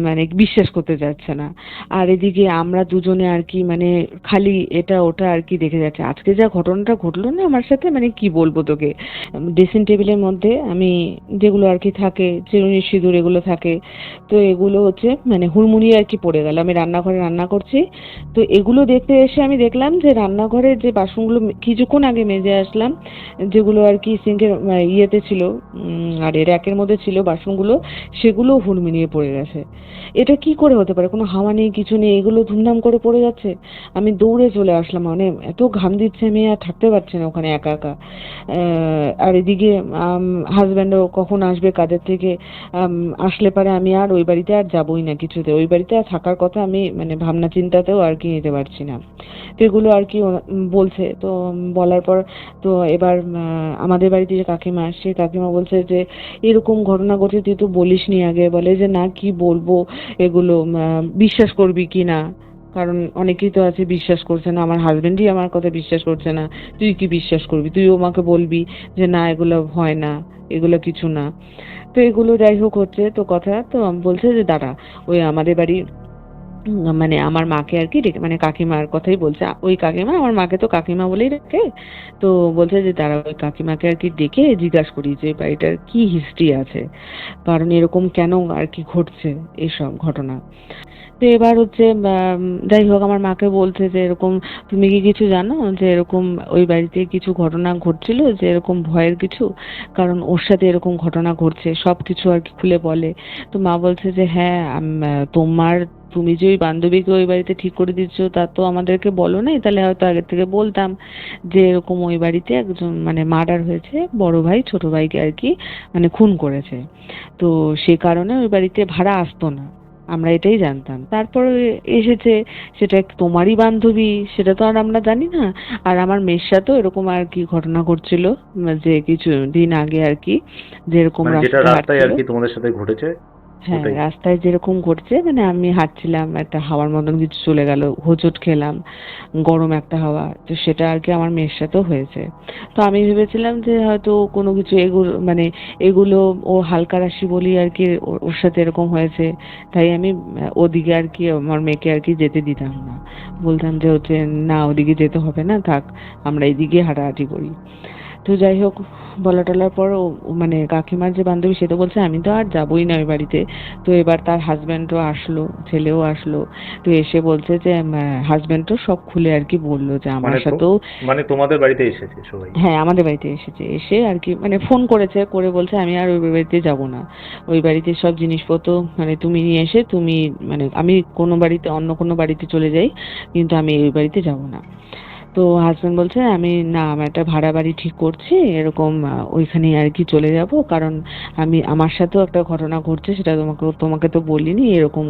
Speaker 3: মানে বিশ্বাস করতে যাচ্ছে না। আর এদিকে আমরা দুজনে আর কি মানে খালি এটা ওটা আর কি দেখে যাচ্ছে। আজকে যা ঘটনাটা ঘটলো না আমার সাথে, মানে কি বলবো তোকে, ড্রেসিং টেবিলের মধ্যে আমি যেগুলো আর কি থাকে চিরুনি সিঁদুর এগুলো থাকে, তো এগুলো হচ্ছে মানে হুড়মুড়িয়ে আর কি পড়ে গেল। আমি রান্নাঘরে রান্না করছি, তো এগুলো দেখতে এসে আমি দেখলাম যে রান্নাঘরের যে বাসনগুলো কিছুক্ষণ আগে মেজে আসলাম, যেগুলো আর কি সিঙ্কের ইয়েতে ছিল আর র্যাকের মধ্যে ছিল বাসনগুলো, সেগুলো হুড়মুড়িয়ে পড়ে গেছে। এটা কি করে হতে পারে, কোনো হাওয়া নেই, কিছু নেই, এগুলো ধুমধাম করে পড়ে যাচ্ছে। আমি দৌড়ে চলে আসলাম, মানে এত ঘাম দিচ্ছে, আমি আর থাকতে পারছি না ওখানে একা একা। আর এদিকে হাজব্যান্ডও কখন আসবে কাজের থেকে, আসলে পারে আমি আর ওই বাড়িতে আর যাবোই না কিছুতে, ওই বাড়িতে আর থাকার কথা আমি মানে ভাবনা চিন্তাতেও আর কি নিতে পারছি না। তো এগুলো আর কি বলছে, তো বলার পর তো এবার আমাদের বাড়িতে যে কাকিমা, সেই কাকিমা বলছে যে এরকম ঘটনা ঘটে তুই তো বলিসনি আগে। বলে যে না কি বলবো এগুলো, বিশ্বাস করবি কি না, কারণ অনেকেই তো আছে বিশ্বাস করছে না, আমার হাজবেন্ডই আমার কথা বিশ্বাস করছে না, তুই কি বিশ্বাস করবি, তুইও আমাকে বলবি যে না এগুলো হয় না, এগুলো কিছু না। তো এগুলো যাই হোক হচ্ছে তো কথা, তো বলছে যে দাঁড়া, ওই আমাদের বাড়ি মানে আমার মাকে আর কি মানে কাকিমার কথাই বলছে, ওই কাকিমা আমার মাকে তো কাকিমা বলেই রাখে। তো বলছে যে তারা ওই কাকিমাকে আর কি ডেকে জিজ্ঞাসা করি যে বাড়িটার কি হিস্ট্রি আছে, কারণ এরকম কেন আর কি ঘটছে এইসব ঘটনা। তো এবার হচ্ছে যাই হোক আমার মাকে বলছে যে এরকম তুমি কি কিছু জানো যে এরকম ওই বাড়িতে কিছু ঘটনা ঘটছিল, যে এরকম ভয়ের কিছু, কারণ ওর সাথে এরকম ঘটনা ঘটছে, সব কিছু আর কি খুলে বলে। তো মা বলছে যে হ্যাঁ তুমি যে ওই বান্ধবীকে ওই বাড়িতে ঠিক করে দিচ্ছ তা তো আমাদেরকে বলো নাই, তাহলে হয়তো আগের থেকে বলতাম যে এরকম ওই বাড়িতে একজন মানে মার্ডার হয়েছে, বড় ভাই ছোট ভাইকে আর কি মানে খুন করেছে, তো সে কারণে ওই বাড়িতে ভাড়া আসতো না, আমরা এটাই জানতাম। তারপরে এসেছে, সেটা তোমারই বান্ধবী সেটা তো আর আমরা জানি না। আর আমার মেয়ের সাথেও এরকম আর কি ঘটনা ঘটছিল, যে কিছু দিন আগে আর কি, যে এরকম
Speaker 2: মানে যেটা
Speaker 3: রাস্তায়
Speaker 2: রাস্তায়
Speaker 3: হাঁটছিল।
Speaker 2: আর কি তোমাদের সাথে ঘটেছে।
Speaker 3: হ্যাঁ,
Speaker 2: ওটাই।
Speaker 3: রাস্তায় যেরকম ঘটছে মানে আমি হাঁটছিলাম, একটা হাওয়ার মতন কিছু চলে গেল, হোঁচট খেলাম, গরম একটা হাওয়া। তো সেটা আর কি আমার মেয়ের সাথেও হয়েছে। তো আমি ভেবেছিলাম যে হয়তো কোনো কিছু এগুলো মানে এগুলো ও হালকা রাশি বলেই আর কি ওর সাথে এরকম হয়েছে। তাই আমি ওদিকে আর কি আমার মেয়েকে আর কি যেতে দিতাম না। বলতাম যে হচ্ছে, "না ওদিকে যেতে হবে না, থাক আমরা এদিকে হাঁটাহাঁটি করি।" তো যাই হোক, বলা টলার পর ও মানে কাকিমার যে বান্ধবী সে তো বলছে আমি তো আর যাবোই না ওই বাড়িতে। তো এবার তার হাজবেন্ডও আসলো, ছেলেও আসলো। তো এসে বলছে যে হাজবেন্ডও সব খুলে আর কি বললো যে আমার
Speaker 2: মানে তো
Speaker 3: সাথেও।
Speaker 2: মানে তোমাদের বাড়িতে এসেছে সবাই?
Speaker 3: হ্যাঁ, আমাদের বাড়িতে এসেছে। এসে আর কি মানে ফোন করেছে, করে বলছে আমি আর ওই বাড়িতে যাব না। ওই বাড়িতে সব জিনিসপত্র মানে তুমি নিয়ে এসে তুমি মানে আমি কোনো বাড়িতে অন্য কোনো বাড়িতে চলে যাই, কিন্তু আমি ওই বাড়িতে যাব না। তো হাসবেন্ড বলছে আমি একটা ভাড়া বাড়ি ঠিক করছি, এরকম ওইখানেই আর কি চলে যাব, কারণ আমার সাথেও একটা ঘটনা ঘটছে, সেটা তোমাকে তোমাকে তো বলিনি, এরকম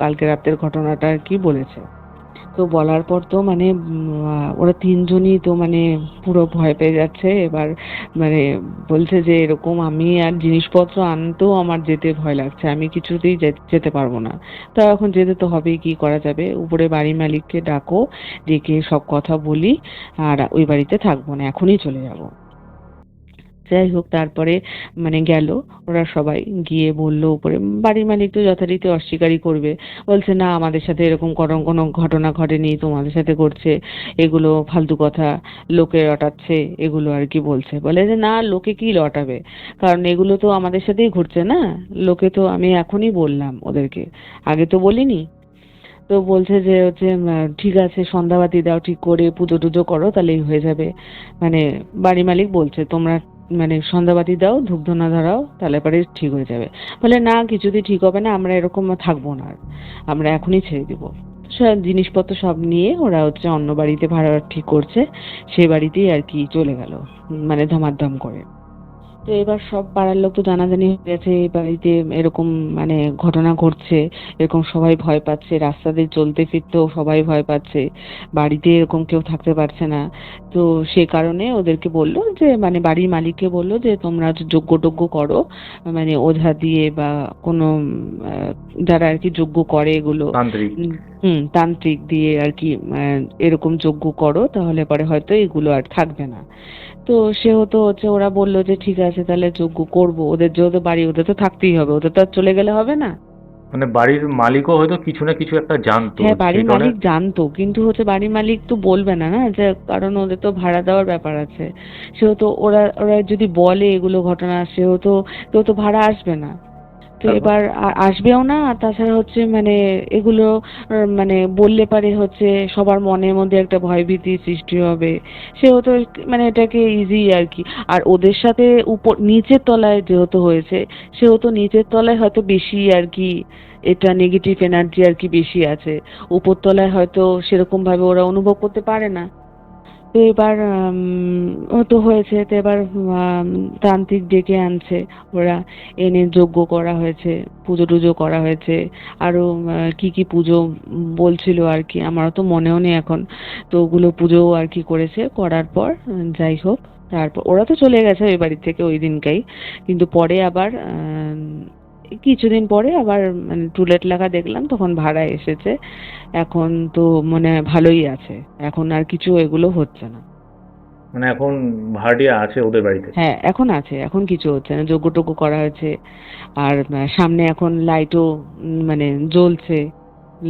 Speaker 3: কালকে রাতের ঘটনাটা আর কি বলেছে। তো বলার পর তো মানে ওরা তিনজনই তো মানে পুরো ভয় পেয়ে যাচ্ছে এবার। মানে বলছে যে এরকম আমি আর জিনিসপত্র আনতেও আমার যেতে ভয় লাগছে, আমি কিছুতেই যেতে পারবো না। তা এখন যেতে তো হবেই, কি করা যাবে, উপরে বাড়ি মালিককে ডাকো, ডেকে সব কথা বলি, আর ওই বাড়িতে থাকবো না, এখনই চলে যাবো। যাই হোক, তারপরে মানে গেল ওরা সবাই, গিয়ে বলল উপরে। বাড়ির মালিক তো যথারীতি অস্বীকারই করবে, বলছে না আমাদের সাথে এরকম কোনো ঘটনা ঘটেনি, তোমাদের সাথে ঘটছে, এগুলো ফালতু কথা, লোকে রটাচ্ছে, এগুলো আর কি বলছে। বলে যে না, লোকে কি রটাবে, কারণ এগুলো তো আমাদের সাথেই ঘটছে না, লোকে তো আমি এখনই বললাম ওদেরকে, আগে তো বলিনি। তো বলছে যে হচ্ছে ঠিক আছে সন্ধ্যাবাতি দাও ঠিক করে, পুজো টুজো করো, তাহলেই হয়ে যাবে। মানে বাড়ি মালিক বলছে তোমরা মানে সন্ধ্যাবাতি দাও, ধূপধুনা ধরাও, তাহলে পরে ঠিক হয়ে যাবে। বলে না, কিছুতেই ঠিক হবে না, আমরা এরকম থাকবো না আর, আমরা এখনই ছেড়ে দিব। সব জিনিসপত্র সব নিয়ে ওরা হচ্ছে অন্য বাড়িতে ভাড়া ঠিক করছে, সেই বাড়িতেই আর কি চলে গেল, মানে ধমাধম করে। তো এবার সব পাড়ার লোক তো জানাজানি হয়ে গেছে এই বাড়িতে এরকম মানে ঘটনা ঘটছে, এরকম সবাই ভয় পাচ্ছে, রাস্তাতে চলতে ফিরতেও সবাই ভয় পাচ্ছে, বাড়িতে এরকম কেউ থাকতে পারছে না। তো সে কারণে ওদেরকে বললো যে মানে বাড়ির মালিককে বললো যে তোমরা যজ্ঞ টজ্ঞ করো, মানে ওঝা দিয়ে বা কোনো আহ, যারা আর কি যজ্ঞ করে এগুলো,
Speaker 2: তান্ত্রিক।
Speaker 3: তান্ত্রিক দিয়ে আর কি এরকম যজ্ঞ করো, তাহলে পরে হয়তো এগুলো আর থাকবে না। তো সেহেতু হচ্ছে ওরা বলল যে ঠিক আছে তাহলে যজ্ঞ করব, ওদের যেহেতু বাড়ি ওদের তো থাকতেই হবে, ওদের তো আর চলে গেলে হবে না।
Speaker 2: মানে বাড়ির মালিকও হয়তো কিছু না কিছু একটা জানতো
Speaker 3: হ্যাঁ,
Speaker 2: সেই
Speaker 3: বাড়ির
Speaker 2: কারণে।
Speaker 3: মালিক জানতো, কিন্তু হচ্ছে বাড়ির মালিক তো বলবে না, না যে, কারণ ওদের তো ভাড়া দেওয়ার ব্যাপার আছে। সেহেতু ওরা ওরা যদি বলে এগুলো ঘটনা, সেহেতু কেউ তো ভাড়া আসবে না। তো
Speaker 2: তারপর?
Speaker 3: এবার আসবেও না, আর তাছাড়া হচ্ছে মানে এগুলো মানে বললে পারে হচ্ছে সবার মনের মধ্যে একটা ভয়ভীতি সৃষ্টি হবে। সেহেতু মানে এটাকে ইজি আর কি। আর ওদের সাথে উপর নিচের তলায় যেহেতু হয়েছে, সেহেতু নিচের তলায় হয়তো বেশি আর কি এটা নেগেটিভ এনার্জি আর কি বেশি আছে। উপর তলায় হয়তো সেরকম ভাবে ওরা অনুভব করতে পারে না। তো এবার ও তো হয়েছে, তো এবার তান্ত্রিক ডেকে আনছে ওরা, এনে যজ্ঞ করা হয়েছে, পুজো টুজো করা হয়েছে, আরো কি কি পুজো বলছিল আর কি, আমারও তো মনেও নেই এখন। তো ওগুলো পুজো আর কি করেছে, করার পর যাই হোক, তারপর ওরা তো চলে গেছে ওই বাড়ি থেকে ওই দিনকাই, কিন্তু পরে আবার কিছুদিন পরে আবার মানে টুলেট লেখা দেখলাম, তখন ভাড়া এসেছে। এখন তো মানে ভালোই আছে, এখন আর কিছু এগুলো হচ্ছে না।
Speaker 2: মানে এখন ভাড়াটিয়া আছে ওদের বাড়িতে?
Speaker 3: হ্যাঁ, এখন আছে, এখন কিছু হচ্ছে না, যজ্ঞ টজ্ঞ করা হয়েছে। আর সামনে এখন লাইটও মানে জ্বলছে।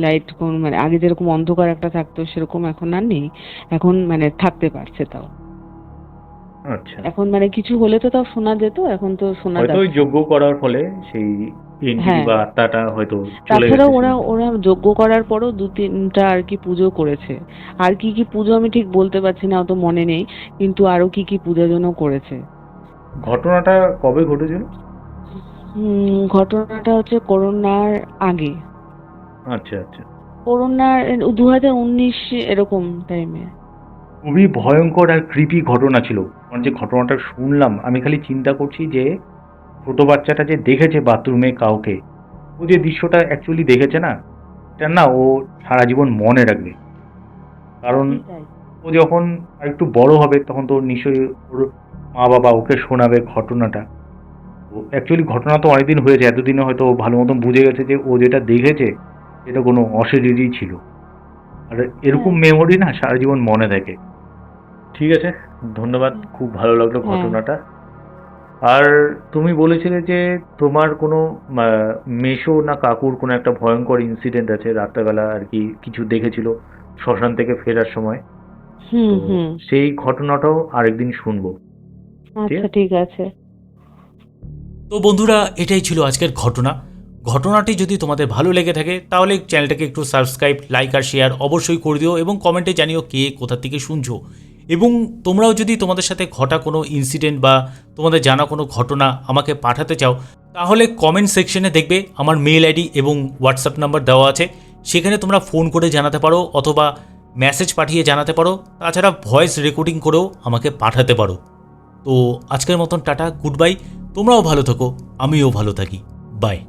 Speaker 3: লাইট কোন মানে আগে যেরকম অন্ধকার একটা থাকতো সেরকম এখন আর নেই, এখন মানে থাকতে পারছে তাও।
Speaker 2: আচ্ছা।
Speaker 3: এখন মানে কিছু হলে তো তাও শোনা যেত, এখন তো শোনা
Speaker 2: হয়তো ওই
Speaker 3: যাচ্ছে না।
Speaker 2: যজ্ঞ করার ফলে সেই এন্টিটি
Speaker 3: হ্যাঁ,
Speaker 2: বা আত্মাটা হয়তো চলে
Speaker 3: তাছাড়াও
Speaker 2: গেছে
Speaker 3: ওরা
Speaker 2: সেখান থেকে।
Speaker 3: ওরা যজ্ঞ করার পরও দু তিনটা আর কি পুজো করেছে। আর কি কি পুজো আমি ঠিক বলতে পারছি না, অত মনে নেই, কিন্তু আরো কি কি পূজা যেন করেছে।
Speaker 2: ঘটনাটা কবে ঘটেছিল?
Speaker 3: ঘটনাটা হচ্ছে করোনার আগে,
Speaker 2: আচ্ছা, আচ্ছা।
Speaker 3: করোনার 2019 এরকম টাইমে।
Speaker 2: খুবই ভয়ঙ্কর আর ক্রিপি ঘটনা ছিল। আমার যে ঘটনাটা শুনলাম আমি খালি চিন্তা করছি যে ছোট বাচ্চাটা যে দেখেছে বাথরুমে কাউকে, ও যে দৃশ্যটা অ্যাকচুয়ালি দেখেছে না, এটা না ও সারা জীবন মনে রাখবে। কারণ
Speaker 3: সেটাই।
Speaker 2: ও যখন আরেকটু বড় হবে তখন তো নিশ্চয়ই ওর মা বাবা ওকে শোনাবে ঘটনাটা। অ্যাকচুয়ালি ঘটনা তো অনেকদিন হয়েছে, এতদিনে হয়তো ও ভালো মতন বুঝে গেছে যে ও যেটা দেখেছে সেটা কোনো অশরীরই ছিল। আর এরকম মেমোরি না সারা জীবন মনে থাকে। ঠিক আছে, ধন্যবাদ, খুব ভালো লাগলো
Speaker 3: হ্যাঁ।
Speaker 2: ঘটনাটা। আর তুমি বলেছিলে যে তোমার কোনো মেসো না কাকুর কোনো একটা ভয়ঙ্কর ইনসিডেন্ট আছে রাত্রেবেলা আর কি, কিছু দেখেছিল শ্মশান থেকে ফেরার সময়।
Speaker 3: হুম
Speaker 2: তো
Speaker 3: হুম।
Speaker 2: সেই ঘটনাটাও আরেকদিন শুনবো।
Speaker 3: আচ্ছা, ঠিক আছে।
Speaker 1: তো বন্ধুরা, এটাই ছিল আজকের ঘটনা। ঘটনাটি যদি তোমাদের ভালো লেগে থাকে তাহলে চ্যানেলটাকে একটু সাবস্ক্রাইব, লাইক আর শেয়ার অবশ্যই করে দিও এবং কমেন্টে জানিও কে কোথা থেকে শুনছো। এবং তোমরাও যদি তোমাদের সাথে ঘটা কোনো ইনসিডেন্ট বা তোমাদের জানা কোনো ঘটনা আমাকে পাঠাতে চাও, তাহলে কমেন্ট সেকশনে দেখবে আমার মেল আইডি এবং হোয়াটসঅ্যাপ নাম্বার দেওয়া আছে। সেখানে তোমরা ফোন করে জানাতে পারো অথবা মেসেজ পাঠিয়ে জানাতে পারো। তাছাড়া ভয়েস রেকর্ডিং করেও আমাকে পাঠাতে পারো। তো আজকের মতন টাটা, গুড বাই। তোমরাও ভালো থাকো, আমিও ভালো থাকি। বাই।